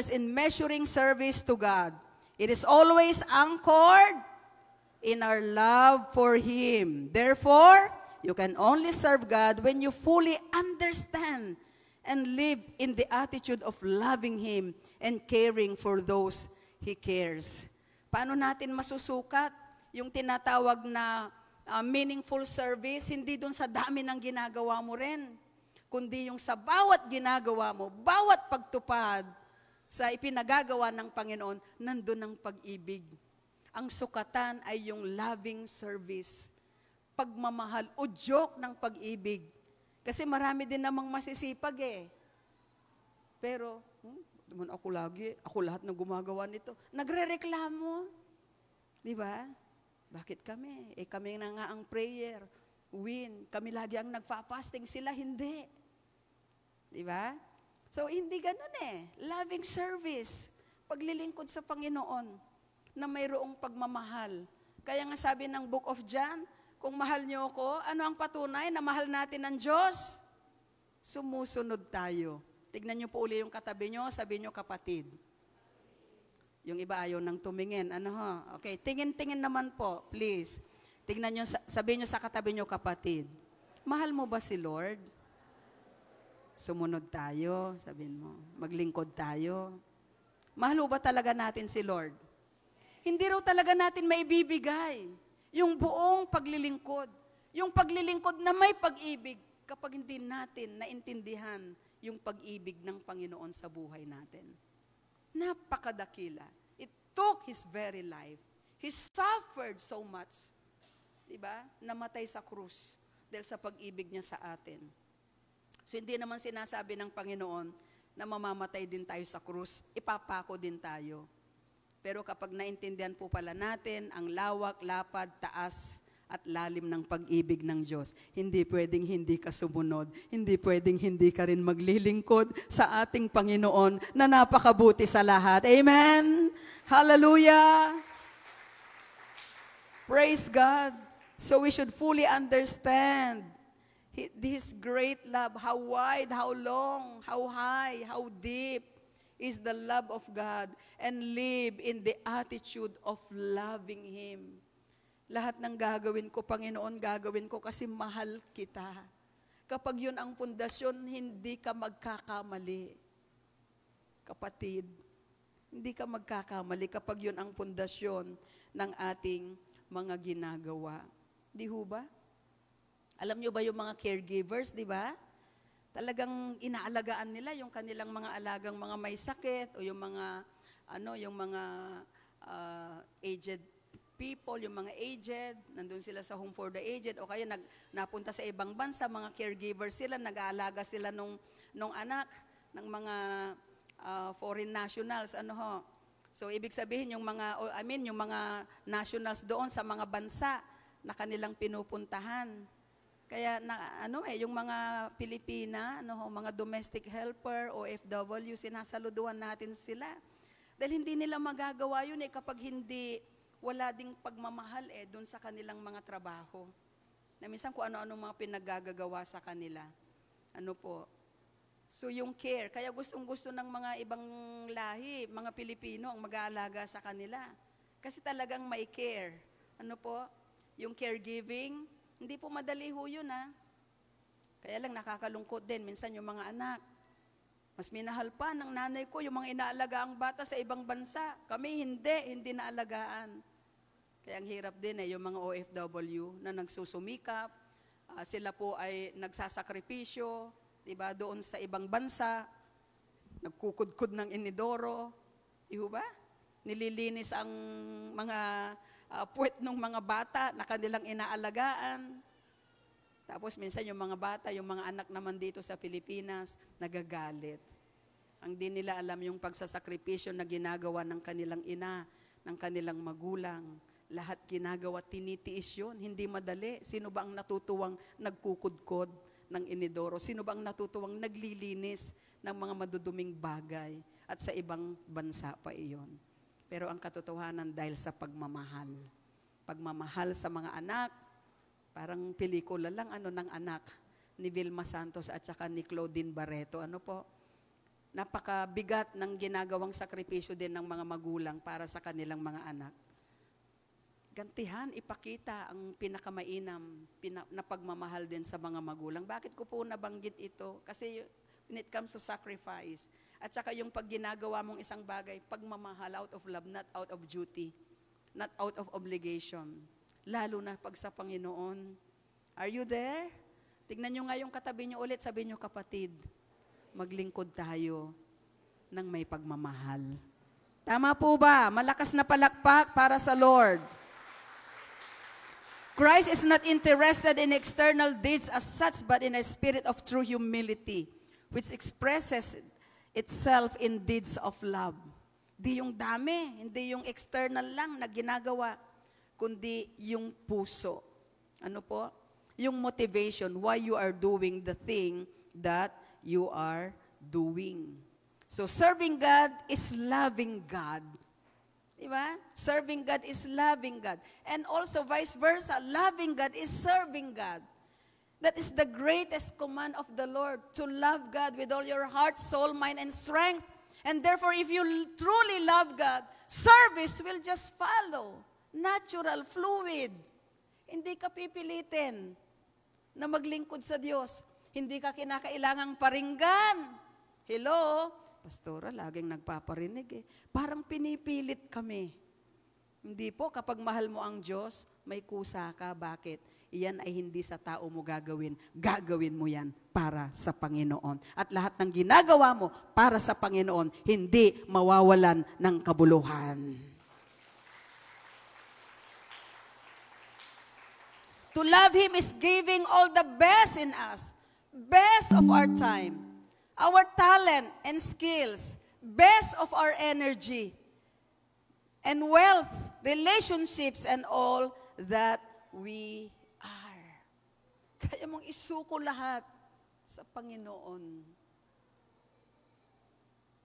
in measuring service to God. It is always anchored in our love for Him. Therefore, you can only serve God when you fully understand and live in the attitude of loving Him and caring for those He cares. Paano natin masusukat yung tinatawag na meaningful service? Hindi dun sa dami ng ginagawa mo rin, kundi yung sa bawat ginagawa mo, bawat pagtupad sa ipinagagawa ng Panginoon, nandun ang pag-ibig. Ang sukatan ay yung loving service, pagmamahal, udyok ng pag-ibig. Kasi marami din namang masisipag Pero, naman ako lahat na gumagawa nito. Nagre-reklamo. Di ba? Bakit kami? Kami na nga ang prayer. Kami lagi ang nagfa-fasting, sila hindi. Di ba? So, hindi ganun Loving service. Paglilingkod sa Panginoon na mayroong pagmamahal. Kaya nga sabi ng Book of John, kung mahal niyo ako, ano ang patunay na mahal natin ng Diyos? Sumusunod tayo. Tignan niyo po uli yung katabi niyo, sabi niyo kapatid. Yung iba ayaw nang tumingin. Okay, tingin-tingin naman po, please. Tignan niyo, sabihin niyo sa katabi niyo, kapatid. Mahal mo ba si Lord? Sumunod tayo, sabihin mo. Maglingkod tayo. Mahal ba talaga natin si Lord? Hindi raw talaga natin maibibigay yung buong paglilingkod. Yung paglilingkod na may pag-ibig kapag hindi natin naintindihan yung pag-ibig ng Panginoon sa buhay natin. Napakadakila. It took His very life. He suffered so much. Diba? Namatay sa krus dahil sa pag-ibig niya sa atin. So hindi naman sinasabi ng Panginoon na mamamatay din tayo sa krus, ipapako din tayo. Pero kapag naintindihan po pala natin ang lawak, lapad, taas, at lalim ng pag-ibig ng Diyos, hindi pwedeng hindi ka sumunod, hindi pwedeng hindi ka rin maglilingkod sa ating Panginoon na napakabuti sa lahat. Amen? Hallelujah! Praise God! So we should fully understand this great love, how wide, how long, how high, how deep is the love of God and live in the attitude of loving Him. Lahat ng gagawin ko, Panginoon, gagawin ko kasi mahal kita. Kapag yun ang pundasyon, hindi ka magkakamali. Kapatid, hindi ka magkakamali kapag yun ang pundasyon ng ating mga ginagawa. Di ho ba? Alam nyo ba yung mga caregivers, di ba? Talagang inaalagaan nila yung kanilang mga alagang mga may sakit o yung mga aged people, yung mga aged, nandun sila sa home for the aged, o kaya napunta sa ibang bansa, mga caregivers sila, nag-aalaga sila nung anak ng mga foreign nationals, So, ibig sabihin, yung mga nationals doon sa mga bansa na kanilang pinupuntahan. Kaya, yung mga Pilipina, mga domestic helper, OFW, sinasaluduhan natin sila. Dahil hindi nila magagawa yun kapag wala ding pagmamahal doon sa kanilang mga trabaho. Na minsan kung ano-ano mga pinaggagawa sa kanila. So yung care, kaya gustong-gusto ng mga ibang lahi, mga Pilipino ang mag-aalaga sa kanila. Kasi talagang may care. Yung caregiving, hindi po madali ho yun Kaya lang nakakalungkot din, minsan yung mga anak. Mas minahal pa ng nanay ko yung mga inaalagaang bata sa ibang bansa. Kami hindi naalagaan. Kaya ang hirap din yung mga OFW na nagsusumikap. Sila po ay nagsasakripisyo, diba, doon sa ibang bansa. Nagkukudkud ng inidoro. Di ba? Nililinis ang mga puwet ng mga bata na kanilang inaalagaan. Tapos minsan yung mga bata, yung mga anak naman dito sa Pilipinas, nagagalit. Ang di nila alam yung pagsasakripisyo na ginagawa ng kanilang ina, ng kanilang magulang. Lahat ginagawa, tinitiis yun. Hindi madali. Sino ba ang natutuwang nagkukudkod ng inidoro? Sino ba ang natutuwang naglilinis ng mga maduduming bagay? At sa ibang bansa pa iyon. Pero ang katotohanan dahil sa pagmamahal. Pagmamahal sa mga anak, parang pelikula lang ng anak ni Vilma Santos at saka ni Claudine Barreto. Napakabigat ng ginagawang sakripisyo din ng mga magulang para sa kanilang mga anak. Gantihan, ipakita ang pinakamainam na pagmamahal din sa mga magulang. Bakit ko po nabanggit ito? Kasi when it comes to sacrifice, at saka yung pag ginagawa mong isang bagay, pagmamahal out of love, not out of duty, not out of obligation. Lalo na pag sa Panginoon. Are you there? Tignan nyo nga yung katabi nyo ulit. Sabi nyo, kapatid, maglingkod tayo ng may pagmamahal. Tama po ba? Malakas na palakpak para sa Lord. Christ is not interested in external deeds as such, but in a spirit of true humility, which expresses itself in deeds of love. Di yung dami, hindi yung external lang na ginagawa, kundi yung puso. Yung motivation, why you are doing the thing that you are doing. So, serving God is loving God. Diba? Serving God is loving God. And also, vice versa, loving God is serving God. That is the greatest command of the Lord, to love God with all your heart, soul, mind, and strength. And therefore, if you truly love God, service will just follow. Natural, fluid. Hindi ka pipilitin na maglingkod sa Diyos. Hindi ka kinakailangang paringgan. Hello? Pastora, laging nagpaparinig Parang pinipilit kami. Hindi po, kapag mahal mo ang Diyos, may kusa ka. Bakit? Iyan ay hindi sa tao mo gagawin. Gagawin mo yan para sa Panginoon. At lahat ng ginagawa mo para sa Panginoon, hindi mawawalan ng kabuluhan. To love Him is giving all the best in us, best of our time, our talent and skills, best of our energy, and wealth, relationships, and all that we are. Kaya mong isuko lahat sa Panginoon.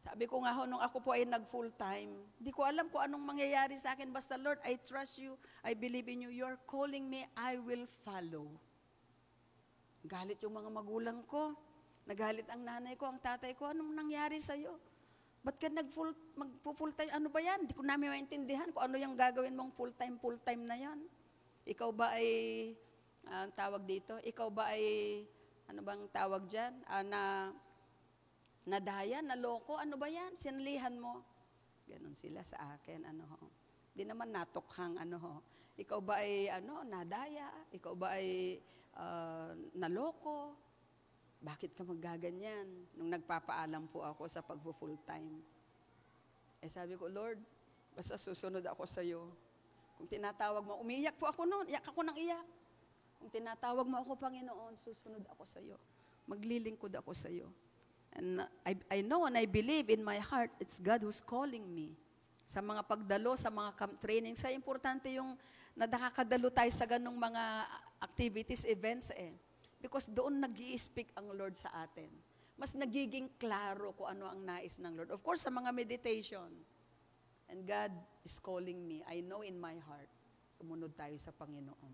Sabi ko nga nung ako po ay nag-full-time, di ko alam kung anong mangyayari sa akin. Basta, Lord, I trust you. I believe in you. You're calling me. I will follow. Galit yung mga magulang ko. Nagalit ang nanay ko, ang tatay ko. Anong nangyari sa'yo? Ba't ka mag-full time? Ano ba yan? Hindi ko namin maintindihan kung ano yung gagawin mong full time na yan. Ikaw ba ay, tawag dito, ikaw ba ay, ano bang tawag dyan? Nadaya, naloko, ano ba yan? Sinalihan mo. Ganon sila sa akin, ano ho. Di naman natukhang, ano ho. Ikaw ba ay, nadaya? Ikaw ba ay, naloko? Bakit ka maggaganyan? Nung nagpapaalam po ako sa pag-full time. Sabi ko, Lord, basta susunod ako sa iyo. Kung tinatawag mo, umiyak po ako noon, iyak ako ng iyak. Kung tinatawag mo ako, Panginoon, susunod ako sa iyo. Maglilingkod ako sa iyo. And I know and I believe in my heart, it's God who's calling me. Sa mga pagdalo, sa mga camp training, sa importante yung nakakadalo tayo sa ganong mga activities, events Because doon nag-i-speak ang Lord sa atin. Mas nagiging klaro kung ano ang nais ng Lord. Of course, sa mga meditation. And God is calling me. I know in my heart, sumunod tayo sa Panginoon.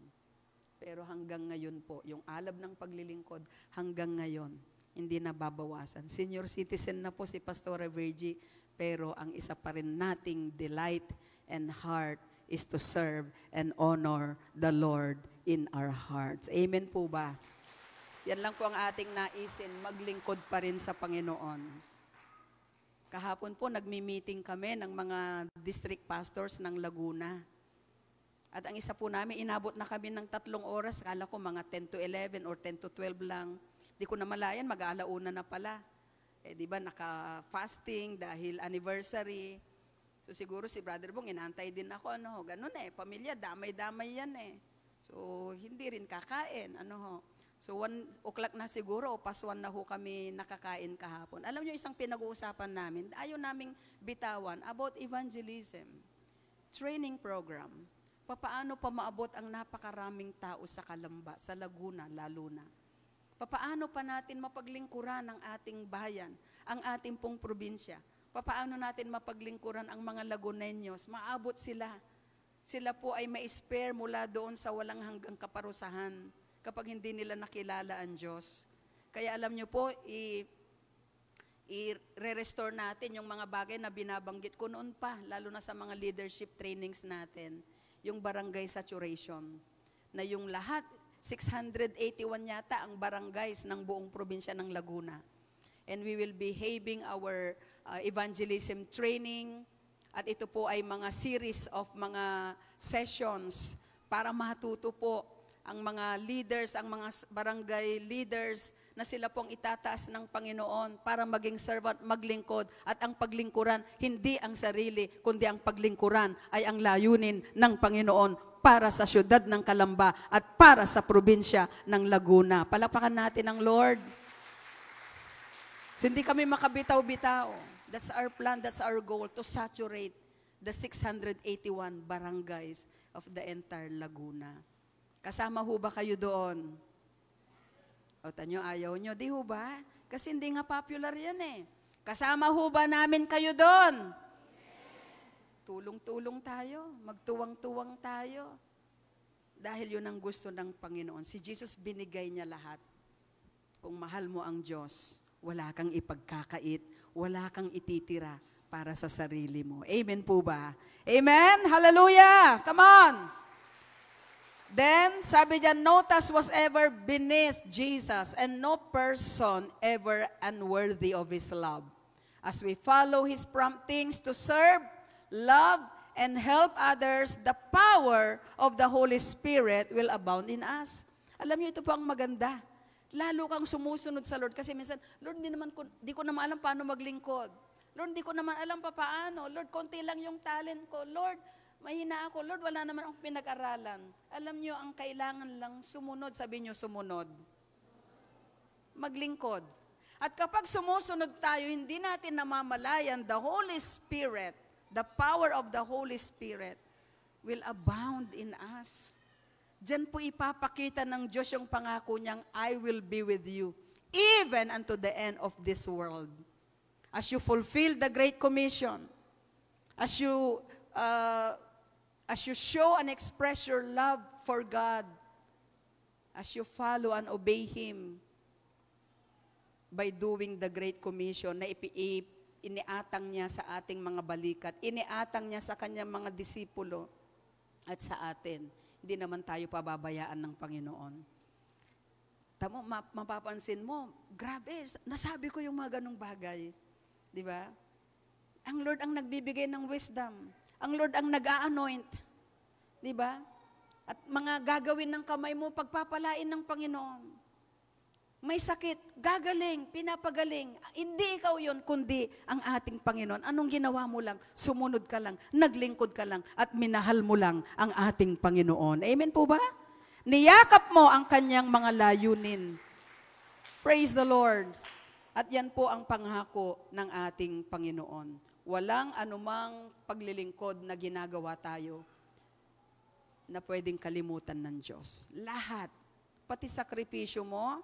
Pero hanggang ngayon po, yung alab ng paglilingkod, hanggang ngayon, hindi na babawasan. Senior citizen na po si Pastora Virgie, pero ang isa pa rin nating delight and heart is to serve and honor the Lord in our hearts. Amen po ba? Yan lang po ang ating naisin, maglingkod pa rin sa Panginoon. Kahapon po, nagmi-meeting kami ng mga district pastors ng Laguna. At ang isa po namin, inabot na kami ng 3 oras. Kala ko mga 10 to 11 or 10 to 12 lang. Di ko namalayan, mag-alauna na pala. Di ba, naka-fasting dahil anniversary. So siguro si Brother Bong, inantay din ako, ganun pamilya, damay-damay yan So hindi rin kakain, So 1 o'clock na siguro, o pas 1 na ho kami nakakain kahapon. Alam nyo, isang pinag-uusapan namin, ayaw naming bitawan about evangelism. Training program. Papaano pa maabot ang napakaraming tao sa Calamba, sa Laguna lalo na. Papaano pa natin mapaglingkuran ang ating bayan, ang ating pong probinsya. Papaano natin mapaglingkuran ang mga Laguneños, maabot sila. Sila po ay ma-spare mula doon sa walang hanggang kaparusahan kapag hindi nila nakilala ang Diyos. Kaya alam nyo po, i-restore natin yung mga bagay na binabanggit ko noon pa, lalo na sa mga leadership trainings natin, yung barangay saturation, na yung lahat, 681 yata ang barangays ng buong probinsya ng Laguna. And we will be having our evangelism training, at ito po ay mga series of mga sessions para matuto po ang mga leaders, ang mga barangay leaders na sila pong itataas ng Panginoon para maging servant, maglingkod. At ang paglingkuran, hindi ang sarili, kundi ang paglingkuran ay ang layunin ng Panginoon para sa syudad ng Calamba at para sa probinsya ng Laguna. Palakpakan natin ang Lord. So hindi kami makabitaw-bitaw. That's our plan, that's our goal, to saturate the 681 barangays of the entire Laguna. Kasama ho ba kayo doon? O tanyo, ayaw nyo. Di ho ba? Kasi hindi nga popular yan Kasama ho ba namin kayo doon? Tulong-tulong tayo, magtuwang-tuwang tayo. Dahil yun ang gusto ng Panginoon. Si Jesus binigay niya lahat. Kung mahal mo ang Diyos, wala kang ipagkakait, wala kang ititira para sa sarili mo. Amen po ba? Amen? Hallelujah! Come on! Then, sabi diyan, no task was ever beneath Jesus, and no person ever unworthy of His love. As we follow His promptings to serve, love, and help others, the power of the Holy Spirit will abound in us. Alam niyo, ito po ang maganda. Lalo kang sumusunod sa Lord. Kasi minsan, Lord, di ko naman alam paano maglingkod. Lord, di ko naman alam paano. Lord, konti lang yung talent ko. Lord, mahina ako. Lord, wala naman akong pinag-aralan. Alam nyo, ang kailangan lang sumunod. Sabi nyo, sumunod. Maglingkod. At kapag sumusunod tayo, hindi natin namamalayan, the Holy Spirit, the power of the Holy Spirit will abound in us. Diyan po ipapakita ng Diyos yung pangako niyang, I will be with you, even unto the end of this world. As you fulfill the Great Commission, as you show and express your love for God, as you follow and obey Him by doing the Great Commission na iniatang niya sa ating mga balikat, iniatang niya sa kanyang mga disipulo at sa atin. Hindi naman tayo pababayaan ng Panginoon. Tamo, mapapansin mo, grabe, nasabi ko yung mga ganong bagay. Di ba? Ang Lord ang nagbibigay ng wisdom. Ang Lord ang nag-a-anoint. Di ba? At mga gagawin ng kamay mo, pagpapalain ng Panginoon. May sakit, gagaling, pinapagaling. Hindi ikaw yon, kundi ang ating Panginoon. Anong ginawa mo lang? Sumunod ka lang, naglingkod ka lang, at minahal mo lang ang ating Panginoon. Amen po ba? Niyakap mo ang kanyang mga layunin. Praise the Lord. At yan po ang pangako ng ating Panginoon. Walang anumang paglilingkod na ginagawa tayo na pwedeng kalimutan ng Diyos. Lahat. Pati sakripisyo mo,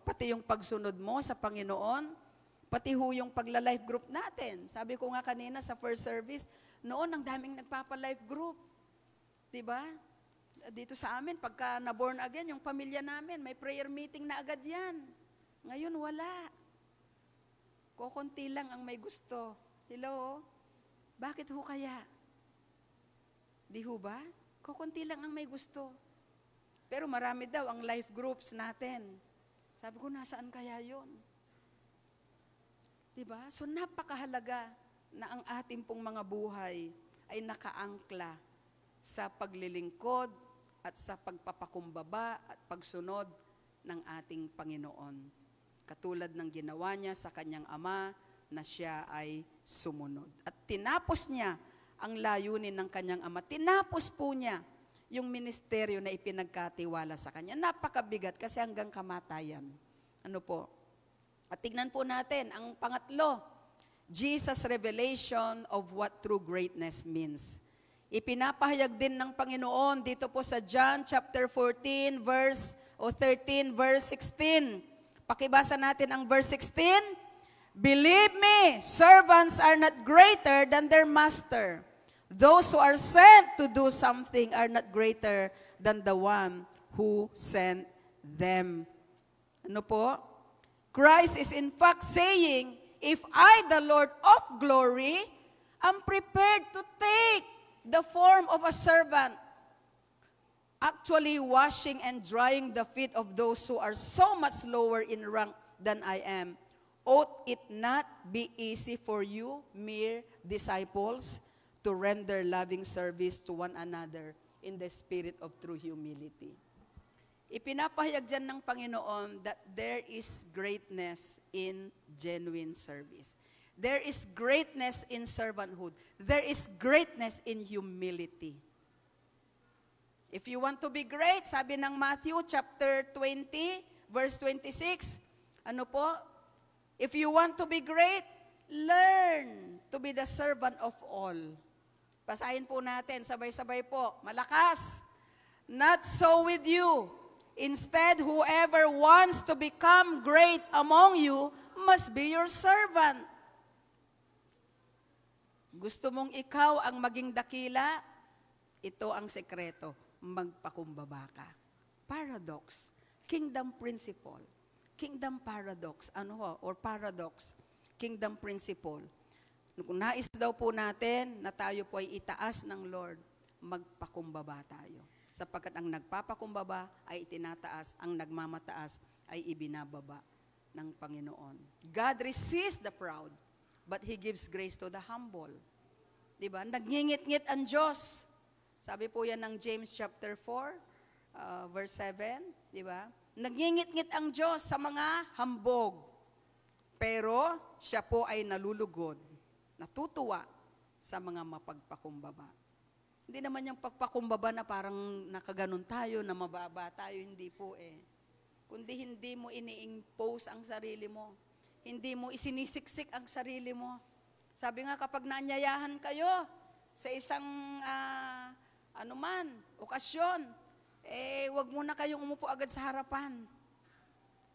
pati yung pagsunod mo sa Panginoon, pati yung pagla-life group natin. Sabi ko nga kanina sa first service, noon ang daming nagpapa-life group. Diba? Dito sa amin, pagka na-born again, yung pamilya namin, may prayer meeting na agad yan. Ngayon, wala. Kukunti lang ang may gusto. Hello? Bakit ho kaya? Di ho ba? Kukunti lang ang may gusto. Pero marami daw ang life groups natin. Sabi ko, nasaan kaya yun? Diba? So napakahalaga na ang ating pong mga buhay ay nakaangkla sa paglilingkod at sa pagpapakumbaba at pagsunod ng ating Panginoon. Katulad ng ginawa niya sa kanyang ama na siya ay sumunod. At tinapos niya ang layunin ng kanyang ama. Tinapos po niya yung ministeryo na ipinagkatiwala sa kanya. Napakabigat kasi hanggang kamatayan. At tignan po natin, ang pangatlo, Jesus' revelation of what true greatness means. Ipinapahayag din ng Panginoon dito po sa John chapter 13, verse 16. Pakibasa natin ang verse 16. Believe me, servants are not greater than their master. Those who are sent to do something are not greater than the one who sent them. Christ is in fact saying, if I, the Lord of glory, am prepared to take the form of a servant, actually washing and drying the feet of those who are so much lower in rank than I am, ought it not be easy for you, mere disciples, to render loving service to one another in the spirit of true humility? Ipinapahayag dyan ng Panginoon that there is greatness in genuine service. There is greatness in servanthood. There is greatness in humility. If you want to be great, sabi ng Matthew chapter 20, verse 26, if you want to be great, learn to be the servant of all. Basahin po natin, sabay-sabay po. Malakas. Not so with you. Instead, whoever wants to become great among you must be your servant. Gusto mong ikaw ang maging dakila? Ito ang sekreto. Magpakumbaba ka. Paradox. Kingdom principle. Kingdom paradox. Or paradox. Kingdom principle. Kung nais daw po natin na tayo po ay itaas ng Lord, magpakumbaba tayo. Sapagkat ang nagpapakumbaba ay itinataas, ang nagmamataas ay ibinababa ng Panginoon. God resists the proud, but He gives grace to the humble. Diba? Nagngingit-ngit ang Diyos. Sabi po yan ng James chapter 4, verse 7. Diba? Nagngingit-ngit ang Diyos sa mga hambog. Pero siya po ay nalulugod, natutuwa sa mga mapagpakumbaba. Hindi naman yung pagpakumbaba na parang nakaganon tayo, na mababa tayo, hindi po Kundi hindi mo ini-impose ang sarili mo. Hindi mo isinisiksik ang sarili mo. Sabi nga kapag naanyayahan kayo sa isang okasyon, wag muna kayong umupo agad sa harapan.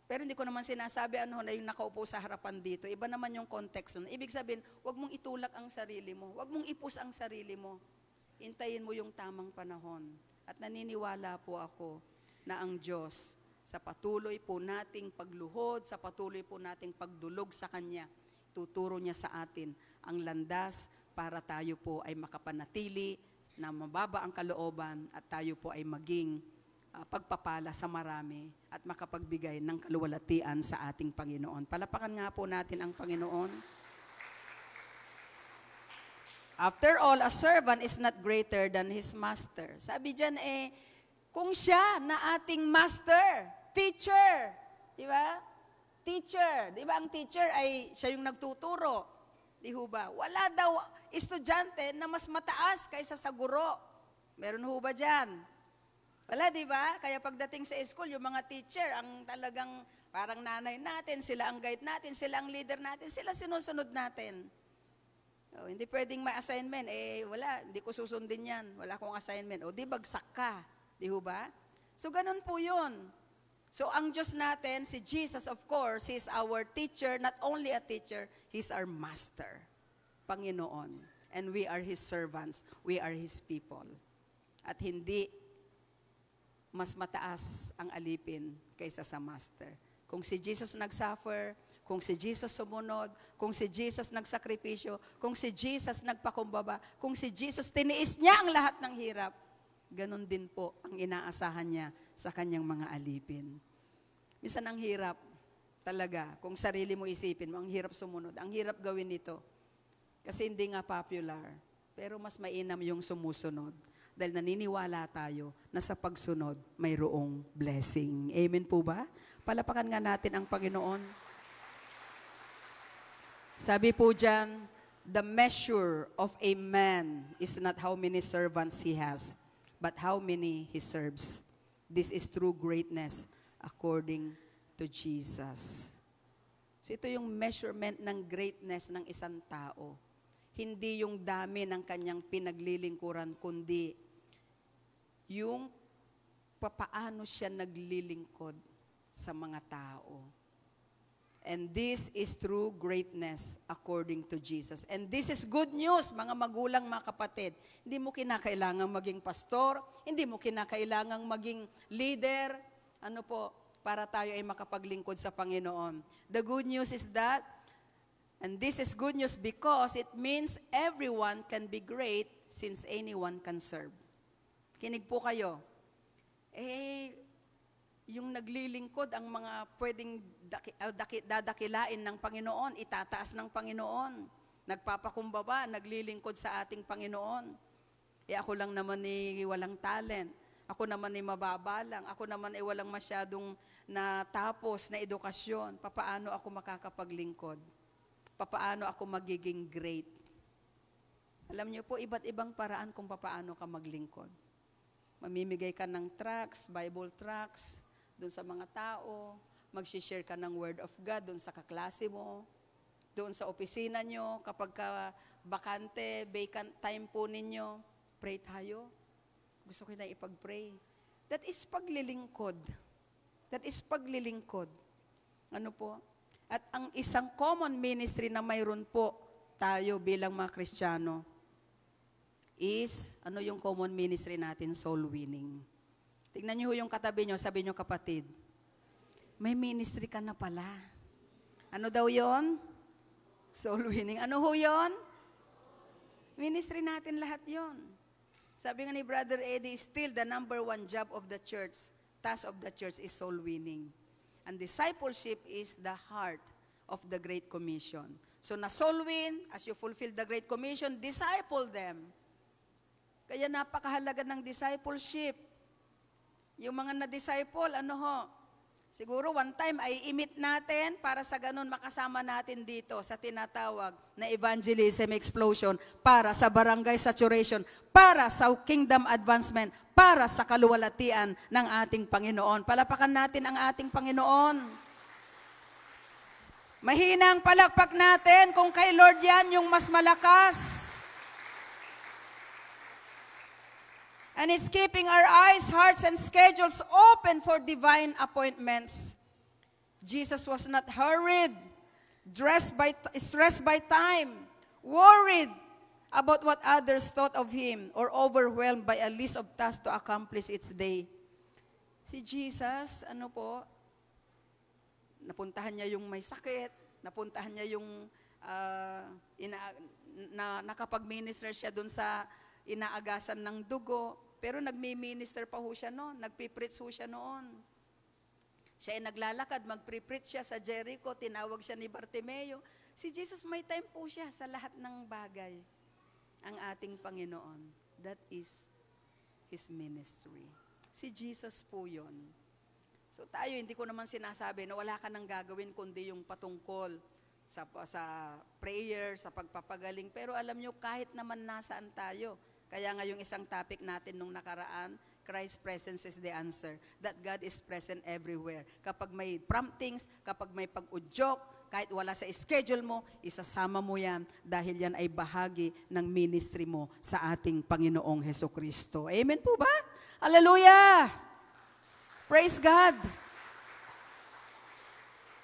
Pero hindi ko naman sinasabi na yung nakaupo sa harapan dito. Iba naman yung context nun. Ibig sabihin, wag mong itulak ang sarili mo. Wag mong ipus ang sarili mo. Hintayin mo yung tamang panahon. At naniniwala po ako na ang Diyos, sa patuloy po nating pagluhod, sa patuloy po nating pagdulog sa Kanya, tuturo niya sa atin ang landas para tayo po ay makapanatili na mababa ang kalooban at tayo po ay maging pagpapala sa marami at makapagbigay ng kaluwalhatian sa ating Panginoon. Palapakan nga po natin ang Panginoon. After all, a servant is not greater than his master. Sabi dyan kung siya na ating master, teacher, di ba? Teacher, di ba ang teacher ay siya yung nagtuturo? Di ho ba? Wala daw estudyante na mas mataas kaysa sa guro. Meron ho ba dyan? Wala, di ba? Kaya pagdating sa school, yung mga teacher, ang talagang parang nanay natin, sila ang guide natin, sila ang leader natin, sila sinusunod natin. Oh, hindi pwedeng may assignment. Wala, hindi ko susundin yan. Wala akong assignment. O, di bagsak ka. Di ho ba? So, ganun po yun. So, ang Diyos natin, si Jesus, of course, He is our teacher, not only a teacher, He's our master, Panginoon. And we are His servants. We are His people. At hindi mas mataas ang alipin kaysa sa master. Kung si Jesus nag-suffer, kung si Jesus sumunod, kung si Jesus nagsakripisyo, kung si Jesus nagpakumbaba, kung si Jesus tiniis niya ang lahat ng hirap, ganun din po ang inaasahan niya sa kanyang mga alipin. Minsan ang hirap talaga, kung sarili mo isipin mo, ang hirap sumunod, ang hirap gawin ito. Kasi hindi nga popular, pero mas mainam yung sumusunod. Dahil naniniwala tayo na sa pagsunod, mayroong blessing. Amen po ba? Palapakan nga natin ang Panginoon. Sabi po dyan, the measure of a man is not how many servants he has, but how many he serves. This is true greatness according to Jesus. So ito yung measurement ng greatness ng isang tao. Hindi yung dami ng kanyang pinaglilingkuran, kundi yung papaano siya naglilingkod sa mga tao. And this is true greatness according to Jesus. And this is good news, mga magulang, mga kapatid. Hindi mo kinakailangang maging pastor, hindi mo kinakailangang maging leader, para tayo ay makapaglingkod sa Panginoon. The good news is that, and this is good news because it means everyone can be great since anyone can serve. Kinig po kayo. Yung naglilingkod, ang mga pwedeng dadakilain ng Panginoon, itataas ng Panginoon. Nagpapakumbaba, naglilingkod sa ating Panginoon. Ako lang naman walang talent. Ako naman mababa lang. Ako naman walang masyadong natapos na edukasyon. Papaano ako makakapaglingkod? Papaano ako magiging great? Alam niyo po, iba't ibang paraan kung papaano ka maglingkod. Mamimigay ka ng tracts, Bible tracts, doon sa mga tao, mag-share ka ng Word of God doon sa kaklase mo, doon sa opisina nyo, kapag bakante, vacant time po ninyo, pray tayo. Gusto ko na ipag-pray. That is paglilingkod. That is paglilingkod. Ano po? At ang isang common ministry na mayroon po tayo bilang mga Kristiyano is, yung common ministry natin? Soul winning. Tignan niyo yung katabi niyo, sabi niyo, kapatid, may ministry ka na pala. Ano daw yon? Soul winning. Ano ho yon? Ministry natin lahat yon. Sabi nga ni Brother Eddie, still the number one job of the church, task of the church is soul winning. And discipleship is the heart of the Great Commission. So na soul win, as you fulfill the Great Commission, disciple them. Kaya napakahalaga ng discipleship. Yung mga na-disciple, siguro one time ay imit natin para sa ganun makasama natin dito sa tinatawag na evangelism explosion, para sa barangay saturation, para sa kingdom advancement, para sa kaluwalhatian ng ating Panginoon. Palapakan natin ang ating Panginoon. Mahina ang palakpak natin kung kay Lord yan yung mas malakas. And it's keeping our eyes, hearts, and schedules open for divine appointments. Jesus was not hurried, stressed by time, worried about what others thought of Him, or overwhelmed by a list of tasks to accomplish each day. Si Jesus, napuntahan niya yung may sakit, napuntahan niya yung nakapag-minister siya dun sa inaagasan ng dugo, pero nagmi-minister pa ho siya noon, nagpipreach ho siya noon. Siya ay naglalakad, magpipreach siya sa Jericho, tinawag siya ni Bartimeo. Si Jesus may time po siya sa lahat ng bagay. Ang ating Panginoon, that is His ministry. Si Jesus po yun. So tayo, hindi ko naman sinasabi na wala ka nang gagawin kundi yung patungkol sa prayer, sa pagpapagaling. Pero alam nyo, kahit naman nasaan tayo, kaya nga yung isang topic natin nung nakaraan, Christ's presence is the answer. That God is present everywhere. Kapag may promptings, kapag may pag-udyok, kahit wala sa schedule mo, isasama mo yan dahil yan ay bahagi ng ministry mo sa ating Panginoong Hesukristo. Amen po ba? Hallelujah! Praise God!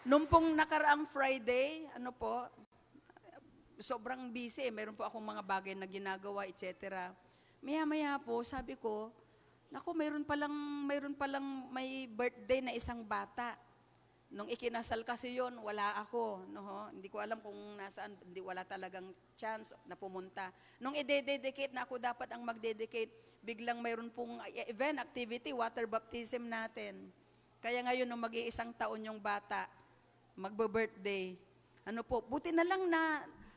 Nung pong nakaraang Friday, sobrang busy. Meron po akong mga bagay na ginagawa, etc. Maya-maya po, sabi ko, naku, mayroon palang may birthday na isang bata. Nung ikinasal kasi yon, wala ako. Hindi ko alam kung nasaan, wala talagang chance na pumunta. Nung i-dedicate na ako dapat ang mag-dedicate, biglang mayroon pong event, activity, water baptism natin. Kaya ngayon, nung mag-iisang taon yung bata, magbe-birthday, buti na lang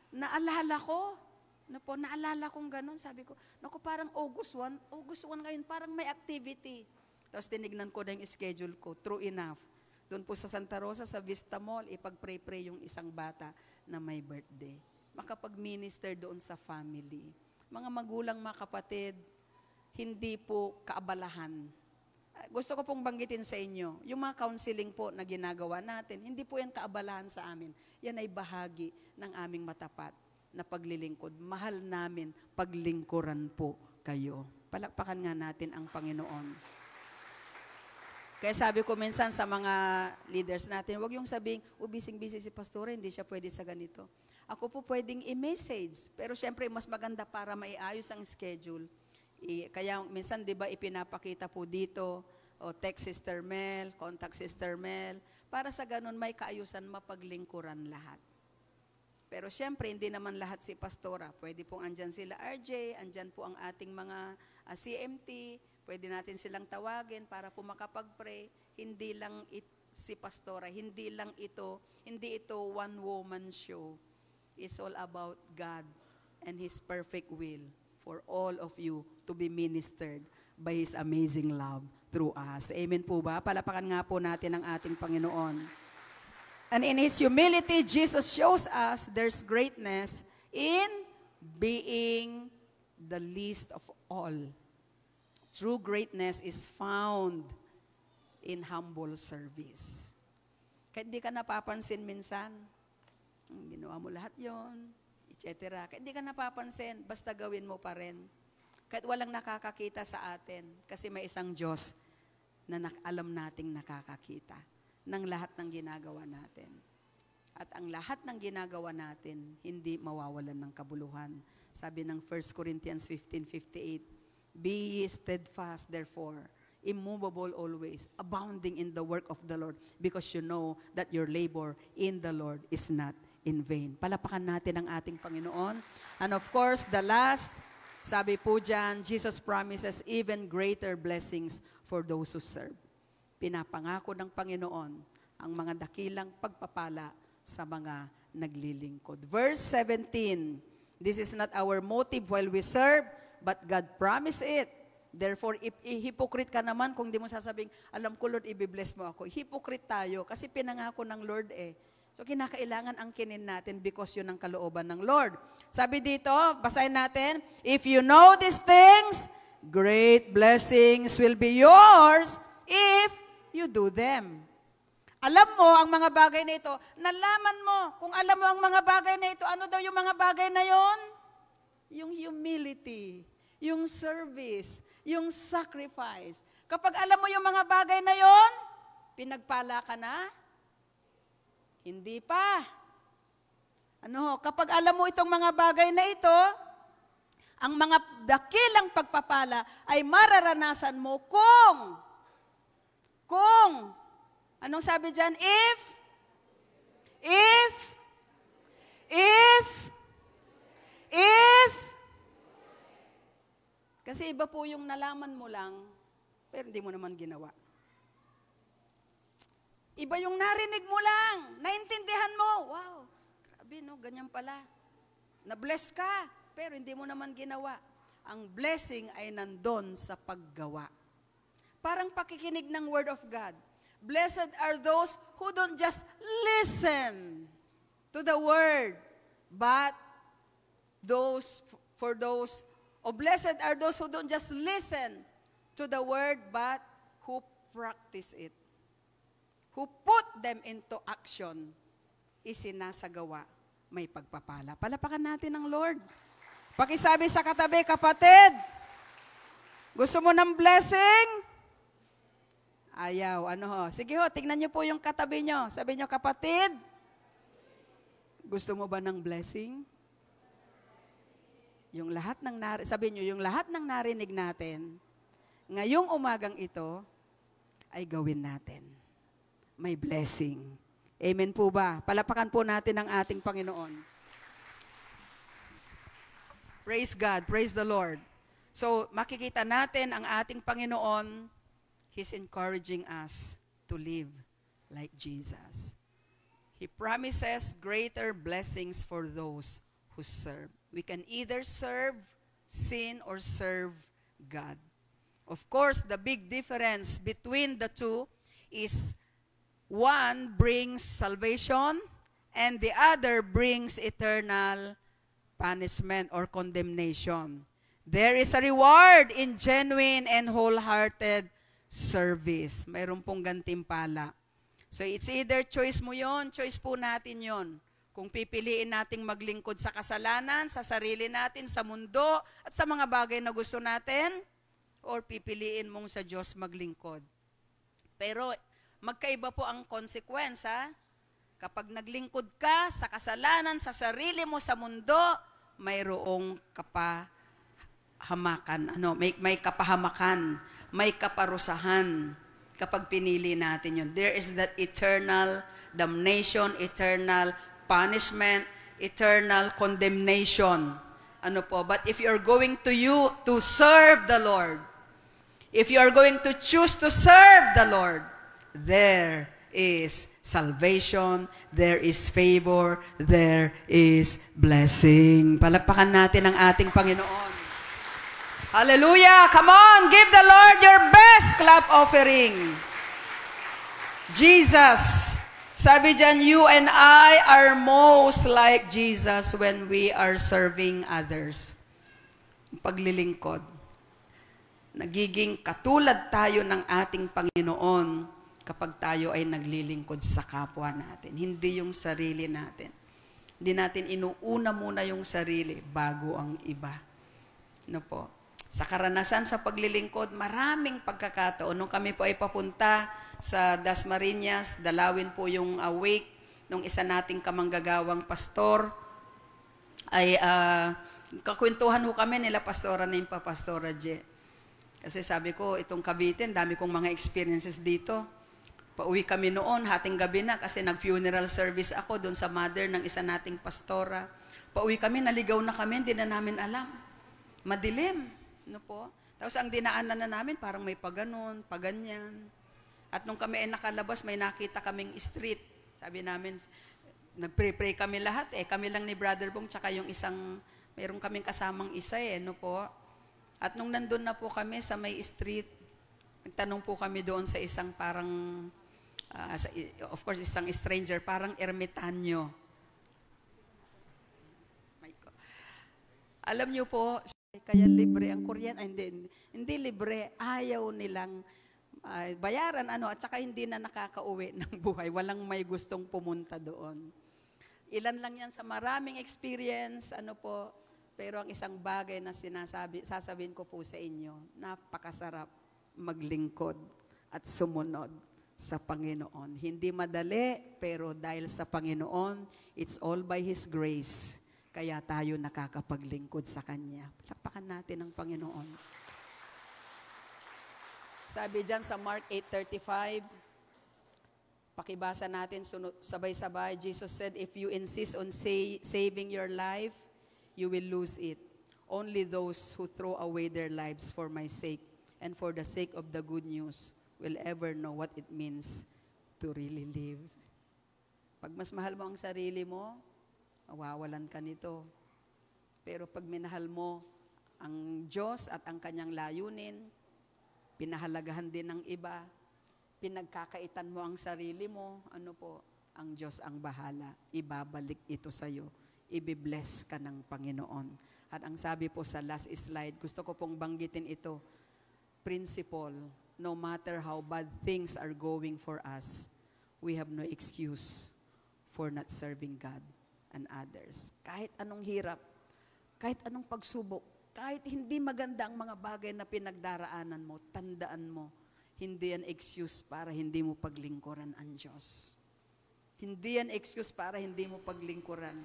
naalala ko. Naalala kong gano'n. Sabi ko, parang August 1 ngayon, parang may activity. Tapos tinignan ko na yung schedule ko, true enough. Doon po sa Santa Rosa, sa Vista Mall, ipag-pray-pray yung isang bata na may birthday. Makapag-minister doon sa family. Mga magulang, mga kapatid, hindi po kaabalahan. Gusto ko pong banggitin sa inyo, yung mga counseling po na ginagawa natin, hindi po yan kaabalahan sa amin. Yan ay bahagi ng aming matapat na paglilingkod. Mahal namin, paglingkuran po kayo. Palakpakan nga natin ang Panginoon. Kaya sabi ko minsan sa mga leaders natin, huwag yung sabing, busy-busy si pastora, hindi siya pwede sa ganito. Ako po pwedeng i-message, pero syempre mas maganda para maiayos ang schedule. Kaya minsan, di ba, ipinapakita po dito, text Sister Mel, contact Sister Mel, para sa ganun may kaayusan, mapaglingkuran lahat. Pero syempre, hindi naman lahat si pastora. Pwede pong andyan sila RJ, andyan po ang ating mga CMT, pwede natin silang tawagin para po makapag-pray. Hindi lang si pastora, hindi ito one-woman show. It's all about God and His perfect will for all of you to be ministered by His amazing love through us. Amen po ba? Palapakan nga po natin ang ating Panginoon. And in His humility, Jesus shows us there's greatness in being the least of all. True greatness is found in humble service. Kahit di ka napapansin minsan, ginawa mo lahat yon, etc. Kahit di ka napapansin, basta gawin mo pa rin. Kahit walang nakakakita sa atin, kasi may isang Diyos na alam nating nakakakita ng lahat ng ginagawa natin. At ang lahat ng ginagawa natin, hindi mawawalan ng kabuluhan. Sabi ng 1 Corinthians 15:58, be ye steadfast, therefore, immovable always, abounding in the work of the Lord, because you know that your labor in the Lord is not in vain. Palapakan natin ang ating Panginoon. And of course, the last, sabi po dyan, Jesus promises even greater blessings for those who serve. Pinapangako ng Panginoon ang mga dakilang pagpapala sa mga naglilingkod. Verse 17, this is not our motive while we serve, but God promised it. Therefore, if hypocrite ka naman, kung di mo sasabing, alam ko Lord, i-bless mo ako. Hypocrite tayo kasi pinangako ng Lord eh. So, kinakailangan angkinin natin because yun ang kalooban ng Lord. Sabi dito, basahin natin, if you know these things, great blessings will be yours if you do them. Alam mo ang mga bagay na ito, nalaman mo, kung alam mo ang mga bagay na ito, ano daw yung mga bagay na yon? Yung humility, yung service, yung sacrifice. Kapag alam mo yung mga bagay na yon, pinagpala ka na? Hindi pa. Kapag alam mo itong mga bagay na ito, ang mga dakilang pagpapala ay mararanasan mo kung, anong sabi dyan? If Kasi iba po yung nalaman mo lang, pero hindi mo naman ginawa. Iba yung narinig mo lang, naintindihan mo, wow, grabe no, ganyan pala. Na-bless ka, pero hindi mo naman ginawa. Ang blessing ay nandun sa paggawa. Parang pakikinig ng Word of God. Blessed are those who don't just listen to the Word, but blessed are those who don't just listen to the Word, but who practice it. Who put them into action, isinasagawa, may pagpapala. Palapakan natin ang Lord. Pakisabi sa katabi, kapatid, gusto mo ng blessing? Ayaw, ano ho? Sige ho, tingnan niyo po yung katabi niyo. Sabi niyo, kapatid, gusto mo ba ng blessing? Sabi niyo, yung lahat ng narinig natin, ngayong umagang ito, ay gawin natin. May blessing. Amen po ba? Palapakan po natin ang ating Panginoon. Praise God, praise the Lord. So, makikita natin ang ating Panginoon, He's encouraging us to live like Jesus. He promises greater blessings for those who serve. We can either serve sin or serve God. Of course, the big difference between the two is one brings salvation and the other brings eternal punishment or condemnation. There is a reward in genuine and wholehearted service. Mayroon pong gantimpala. So it's either choice mo yon, choice po natin yon. Kung pipiliin nating maglingkod sa kasalanan, sa sarili natin, sa mundo, at sa mga bagay na gusto natin, or pipiliin mong sa Diyos maglingkod. Pero magkaiba po ang consequence, kapag naglingkod ka sa kasalanan, sa sarili mo, sa mundo, mayroong kapahamakan, may kapahamakan, may kaparusahan kapag pinili natin yun. There is that eternal damnation, eternal punishment, eternal condemnation. But if you're going to serve the Lord, if you are going to choose to serve the Lord, there is salvation, there is favor, there is blessing. Palakpakan natin ang ating Panginoon. Hallelujah! Come on, give the Lord your best clap offering. Jesus, sabi dyan, you and I are most like Jesus when we are serving others. Paglilingkod. Nagiging katulad tayo ng ating Panginoon kapag tayo ay naglilingkod sa kapwa natin. Hindi yung sarili natin. Hindi natin inuuna muna yung sarili bago ang iba. Sa karanasan sa paglilingkod, maraming pagkakataon. Nung kami po ay papunta sa Dasmariñas, dalawin po yung wake nung isa nating kamanggagawang pastor, ay kakwentuhan ho kami nila Pastora na yung Pastora J. Kasi sabi ko, itong Cavite, dami kong mga experiences dito. Pauwi kami noon, hating gabi na, kasi nag-funeral service ako doon sa mother ng isa nating pastora. Pauwi kami, naligaw na kami, hindi na namin alam. Madilim. Tapos ang dinaanan na namin, parang may paganon, paganyan. At nung kami ay nakalabas, may nakita kaming street. Sabi namin, nagpray-pray kami lahat kami lang ni Brother Bong, tsaka yung isang, mayroon kaming kasamang isa At nung nandun na po kami sa may street, nagtanong po kami doon sa isang parang, of course, isang stranger, parang ermitanyo. Alam niyo po, kaya libre ang kuryente, hindi libre, ayaw nilang bayaran, at saka hindi na nakakauwi ng buhay. Walang may gustong pumunta doon. Ilan lang yan sa maraming experience, pero ang isang bagay na sasabihin ko po sa inyo, napakasarap maglingkod at sumunod sa Panginoon. Hindi madali, pero dahil sa Panginoon, it's all by His grace. Kaya tayo nakakapaglingkod sa Kanya. Lakpakan natin ang Panginoon. Sabi dyan sa Mark 8:35, pakibasa natin sabay-sabay. Jesus said, if you insist on saving your life, you will lose it. Only those who throw away their lives for my sake and for the sake of the good news will ever know what it means to really live. Pag mas mahal mo ang sarili mo, mawawalan ka nito. Pero pag minahal mo ang Diyos at ang kanyang layunin, pinahalagahan din ng iba, pinagkakaitan mo ang sarili mo, ang Diyos ang bahala. Ibabalik ito sa'yo. Ibibless ka ng Panginoon. At ang sabi po sa last slide, gusto ko pong banggitin ito, principle, no matter how bad things are going for us, we have no excuse for not serving God and others. Kahit anong hirap, kahit anong pagsubok, kahit hindi maganda ang mga bagay na pinagdaraanan mo, tandaan mo, hindi yan excuse para hindi mo paglingkuran ang Diyos. Hindi yan excuse para hindi mo paglingkuran,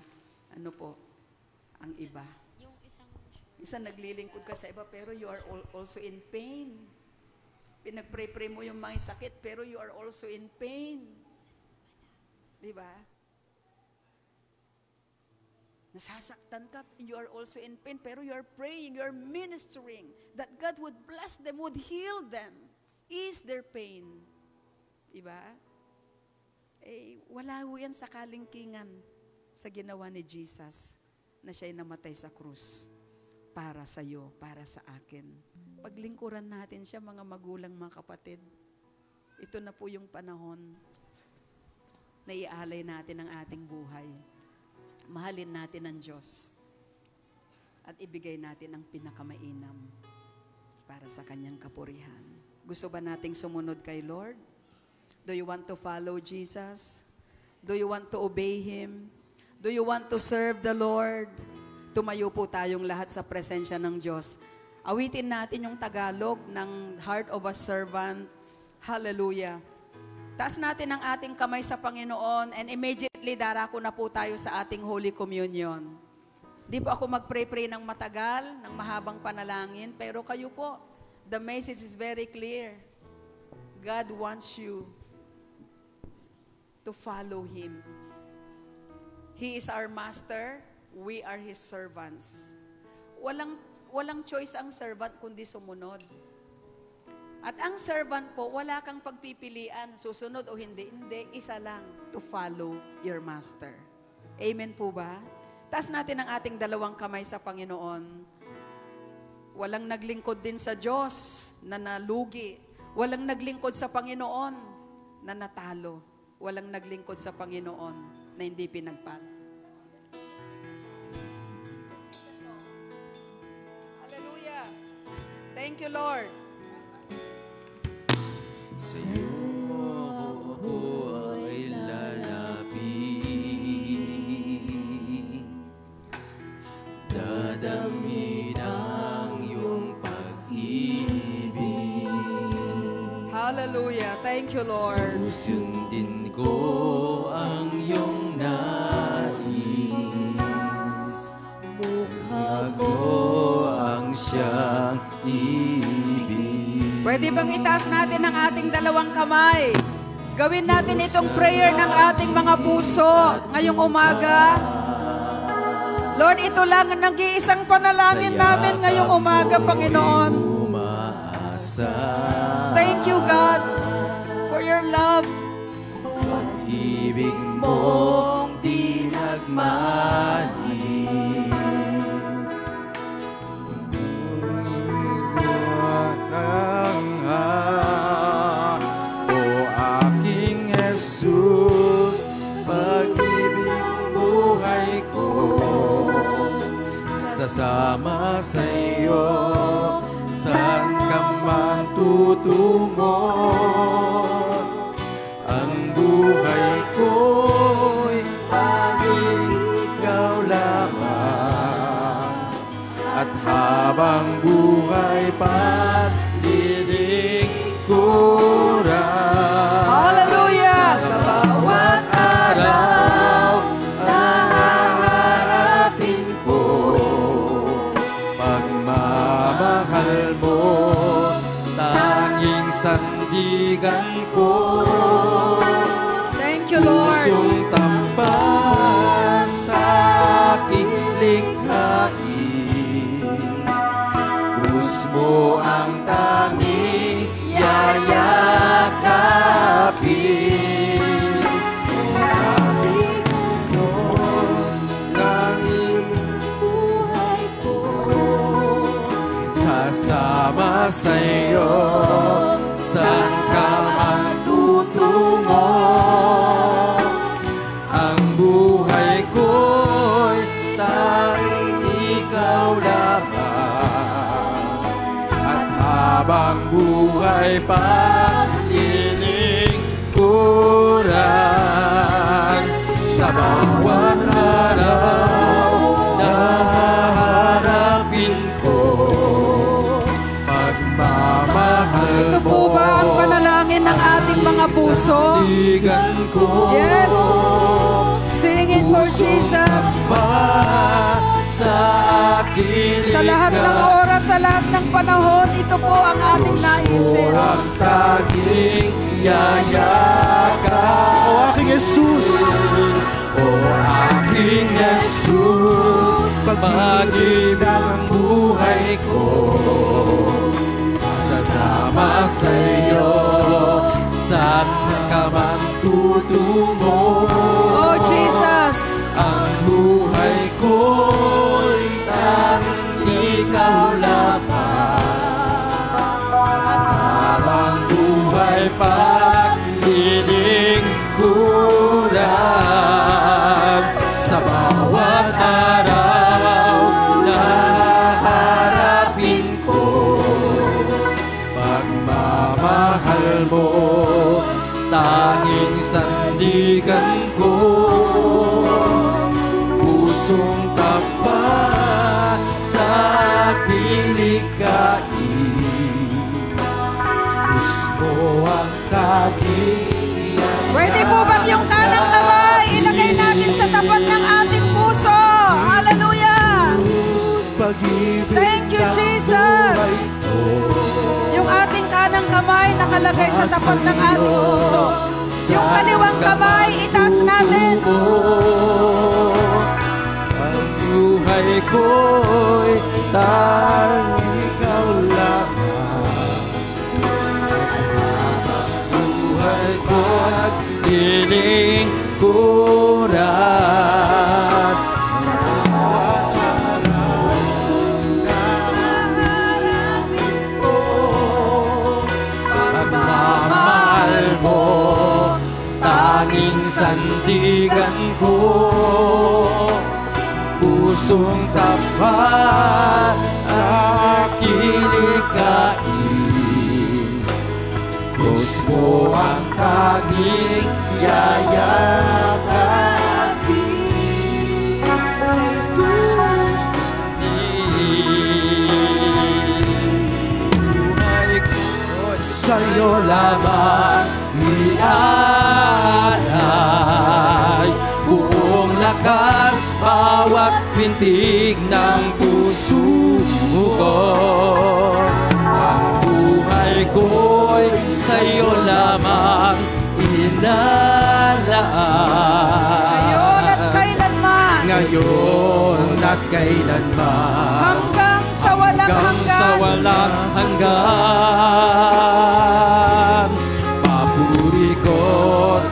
ang iba. Isa naglilingkod ka sa iba, pero you are also in pain. Pinagpray-pray mo yung mga sakit, pero you are also in pain. Diba? Nasasaktan ka, you are also in pain, pero you are praying, you are ministering, that God would bless them, would heal them, ease their pain. Diba? Wala ho yan sa kalingkingan sa ginawa ni Jesus na siya'y namatay sa krus. Para sa iyo, para sa akin. Paglingkuran natin siya, mga magulang, mga kapatid. Ito na po yung panahon na iaalay natin ang ating buhay. Mahalin natin ang Diyos at ibigay natin ang pinakamainam para sa kanyang kapurihan. Gusto ba nating sumunod kay Lord? Do you want to follow Jesus? Do you want to obey Him? Do you want to serve the Lord? Tumayo po tayong lahat sa presensya ng Diyos. Awitin natin yung Tagalog ng Heart of a Servant. Hallelujah. Taas natin ang ating kamay sa Panginoon and immediately darako na po tayo sa ating Holy Communion. Di po ako mag-pray-pray ng matagal, ng mahabang panalangin, pero kayo po, the message is very clear. God wants you to follow Him. He is our Master. We are His servants. Walang choice ang servant kundi sumunod. At ang servant po, wala kang pagpipilian, susunod o hindi. Hindi, isa lang, to follow your master. Amen po ba? Taas natin ang ating dalawang kamay sa Panginoon. Walang naglingkod din sa Diyos na nalugi. Walang naglingkod sa Panginoon na natalo. Walang naglingkod sa Panginoon na hindi pinagpala. Thank you, Lord. Sa iyo ako ay lalapit, dadamhin ang iyong pag-ibig. Hallelujah. Thank you, Lord. Susundin ko ang iyong nais, mukha ko ang siyang ibig. Pwede bang itaas natin ang ating dalawang kamay? Gawin natin itong prayer ng ating mga puso ngayong umaga. Lord, ito lang ang nag-iisang panalangin namin ngayong umaga, Panginoon. Thank you, God, for your love. Pag-ibig mong di nagmali. Jesus, pag-ibig buhay ko, sasama sa iyo, saan ka man tutungo. Ang buhay ko'y tanging ikaw lamang, at habang buhay pa't lilingkuran. Sa bawat araw na haharapin ko, pagmamahal mo, tanging sandigan ko. Thank you, Lord. Pusong tapat sa aking likhain, sa'yo, saan ka man tutungo. Ang buhay ko'y tanging ikaw lamang. At habang buhay paglilingkuran, sa bawat araw na haharapin ko, pagmamahal Ito po ba ang panalangin ng ating mga puso? sandigan ko. Yes! Sing it for Jesus! Sa akin Sa lahat ng oras, sa lahat ng panahon, ito po ang ating naisin. ang taging yayakap. O aking Jesus, o aking Jesus, pag-ibig ang buhay ko, sasama sa iyo, saan ka man tutungo. Oh, Jesus! Ang buhay ko'y tanging ikaw lamang. At habang buhay paglilingkuran, sa bawat araw na harapin ko, pagmamahal mo tanging sandigan ko. Pusong tapat sa aking likain, gusto ang taging. Pwede po bang yung kanang kamay ilagay natin sa tapat ng ating puso? Hallelujah! Thank you, Jesus! Yung ating kanang kamay nakalagay sa tapat ng ating puso. Yung kaliwang kamay, itaas natin. Ang buhay ko'y tanging ikaw lamang. Ang buhay ko'y lilingkuran, pagmamahal mo tanging sandigan ko. Pusong tapat sa aking likain, gusto ang tanging yayakapin. Buhay ko'y sa'yo lamang ialay, buong lakas, bawat pintig ng puso ko. Ang buhay ko'y sa'yo lamang inalaan. Ngayon at kailanman. Ngayon at kailanman. Hanggang sa walang Hanggang sa hanggan. walang hanggan. Papuri ko't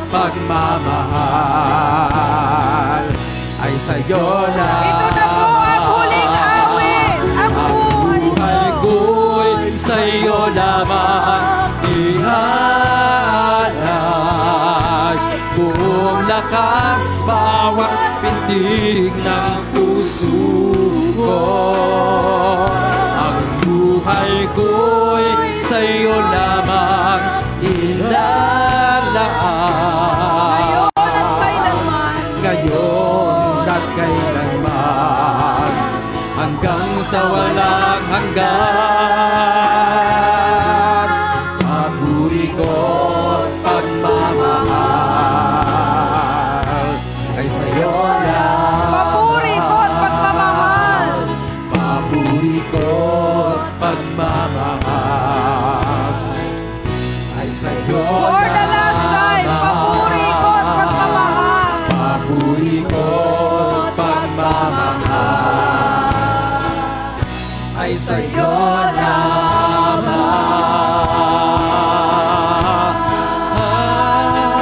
pagmamahal ay sa'yo lang. Ito na po ang huling awit. Ang buhay ko. ko'y sa'yo lamang ihalay. Buong lakas, bawat pintig ng puso ko. Ang buhay ko'y sa'yo lamang ilalaan. Ngayon at kailanman. Ngayon at kailanman, hanggang sa walang hanggan. Papuri ko't pagmamahal ay sa'yo lang. Papuri ko at pagmamahal. Papuri ko't pagmamahal ay sa'yo For the last time, papuri ko at pagmamahal. Papuri ko't pagmamahal ay sa'yo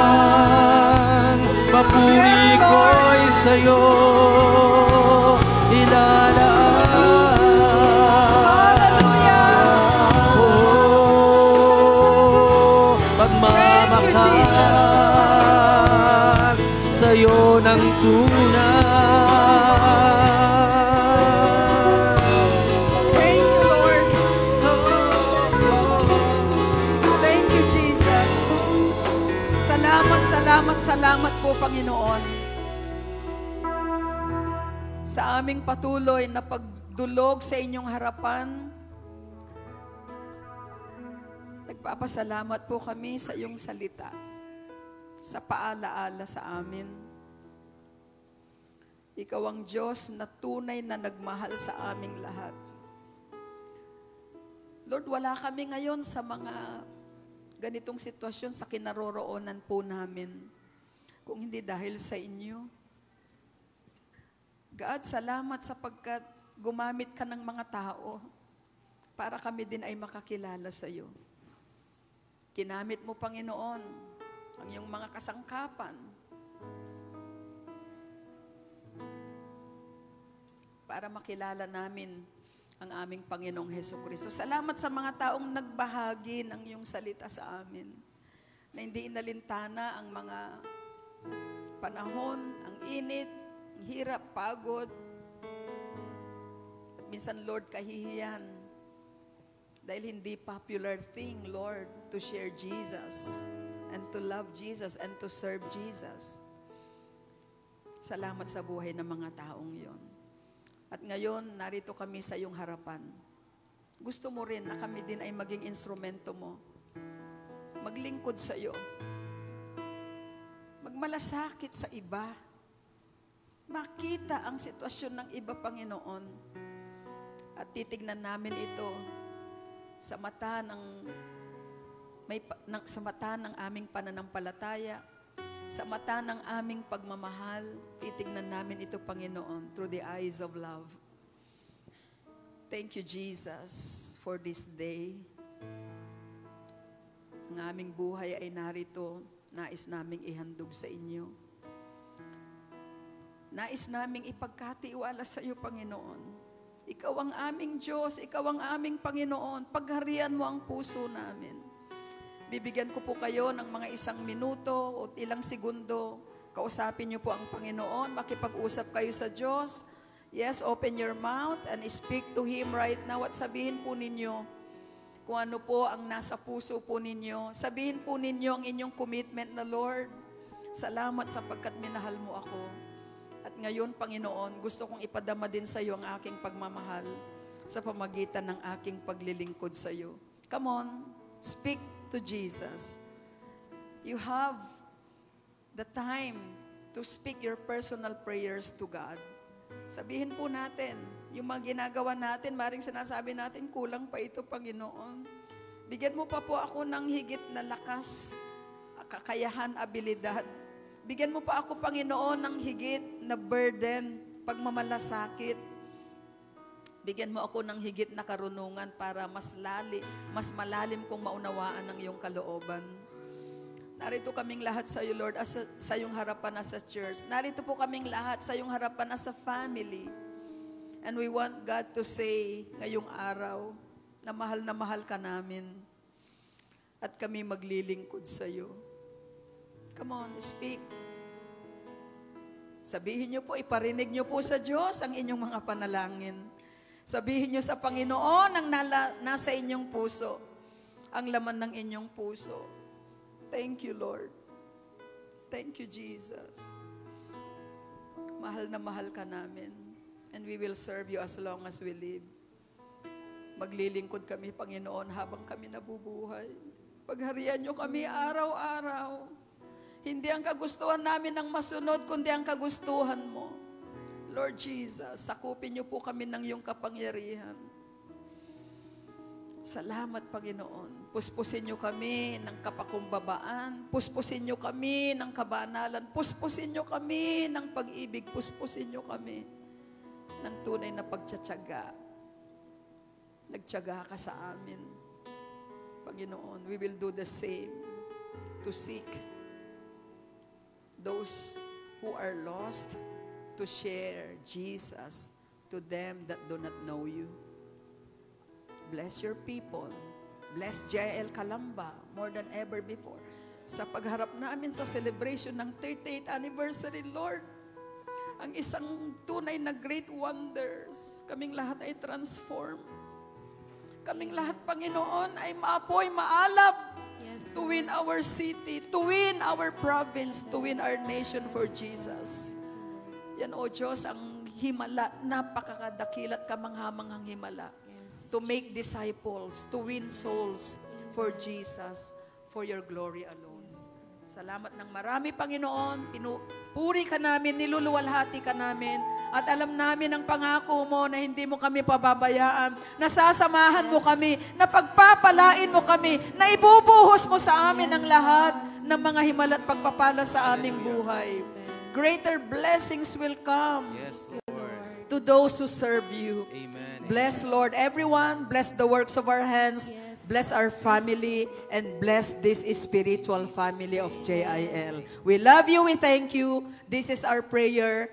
lamang. Papuri ko'y sa'yo ilalaan. Hallelujah. Oh, ng tunay. Thank you, Lord. Thank you, Jesus. Salamat, salamat, salamat po, Panginoon. Sa aming patuloy na pagdulog sa inyong harapan, nagpapasalamat po kami sa iyong salita, sa paalaala sa amin. Ikaw ang Diyos na tunay na nagmahal sa aming lahat. Lord, wala kami ngayon sa mga ganitong sitwasyon sa kinaroroonan po namin, kung hindi dahil sa inyo. God, salamat sapagkat gumamit ka ng mga tao para kami din ay makakilala sa iyo. Kinamit mo, Panginoon, ang iyong mga kasangkapan para makilala namin ang aming Panginoong Hesukristo. Salamat sa mga taong nagbahagi ng iyong salita sa amin, na hindi inalintana ang mga panahon, ang init, ang hirap, pagod, at minsan, Lord, kahihiyan. Dahil hindi popular thing, Lord, to share Jesus and to love Jesus and to serve Jesus. Salamat sa buhay ng mga taong yon. At ngayon, narito kami sa iyong harapan. Gusto mo rin na kami din ay maging instrumento mo. Maglingkod sa iyo. Magmalasakit sa iba. Makita ang sitwasyon ng iba, Panginoon. At titignan namin ito sa mata ng aming pananampalataya, sa mata ng aming pagmamahal. Titignan namin ito, Panginoon, through the eyes of love. Thank you, Jesus, for this day. Ang aming buhay ay narito, nais naming ihandog sa inyo. Nais naming ipagkatiwala sa iyo, Panginoon. Ikaw ang aming Diyos, ikaw ang aming Panginoon. Pagharian mo ang puso namin. Bibigyan ko po kayo ng mga 1 minuto o ilang segundo. Kausapin niyo po ang Panginoon. Makipag-usap kayo sa Diyos. Yes, open your mouth and speak to Him right now. At sabihin po ninyo kung ano po ang nasa puso po ninyo. Sabihin po ninyo ang inyong commitment na, Lord, salamat sapagkat minahal mo ako. At ngayon, Panginoon, gusto kong ipadama din sa iyo ang aking pagmamahal sa pamagitan ng aking paglilingkod sa iyo. Come on, speak to Jesus. You have the time to speak your personal prayers to God. Sabihin po natin, yung mga ginagawa natin, maring sinasabi natin, kulang pa ito, Panginoon. Bigyan mo pa po ako ng higit na lakas, kakayahan, abilidad. Bigyan mo pa ako, Panginoon, ng higit na burden, pagmamalasakit. Bigyan mo ako ng higit na karunungan para mas malalim kong maunawaan ang iyong kalooban. Narito kaming lahat sa iyo, Lord, sa iyong harapan as a church. Narito po kaming lahat sa iyong harapan as a family. And we want God to say ngayong araw na mahal ka namin at kami maglilingkod sa iyo. Come on, speak. Sabihin niyo po, iparinig niyo po sa Diyos ang inyong mga panalangin. Sabihin niyo sa Panginoon ang nasa inyong puso, ang laman ng inyong puso. Thank you, Lord. Thank you, Jesus. Mahal na mahal ka namin. And we will serve you as long as we live. Maglilingkod kami, Panginoon, habang kami nabubuhay. Pagharian niyo kami araw-araw. Hindi ang kagustuhan namin ang masunod, kundi ang kagustuhan mo. Lord Jesus, sakupin niyo po kami ng iyong kapangyarihan. Salamat, Panginoon. Puspusin niyo kami ng kapakumbabaan. Puspusin niyo kami ng kabanalan. Puspusin niyo kami ng pag-ibig. Puspusin niyo kami ng tunay na pagtsatsaga. Nagtsaga ka sa amin. Panginoon, we will do the same to seek those who are lost, to share Jesus to them that do not know you. Bless your people. Bless J.L. Calamba more than ever before. sa pagharap namin sa celebration ng 38th anniversary, Lord. Ang isang tunay na great wonders. Kaming lahat ay transform. Kaming lahat, Panginoon, ay maapoy, maalab to win our city, to win our province, to win our nation for Jesus. Yan, O Diyos, ang himala, napakakadakil at kamanghamanghang himala. To make disciples, to win souls for Jesus, for your glory alone. Salamat ng marami, Panginoon. Pinupuri ka namin, niluluwalhati ka namin. At alam namin ang pangako mo na hindi mo kami pababayaan. Nasasamahan mo kami, na pagpapalain mo kami, na ibubuhos mo sa amin ang lahat ng mga himala at pagpapala sa aming buhay. Greater blessings will come Yes, Lord. to those who serve you. Amen. Bless, Lord, everyone. Bless the works of our hands. Bless our family. And bless this spiritual family of JIL. We love you. We thank you. This is our prayer.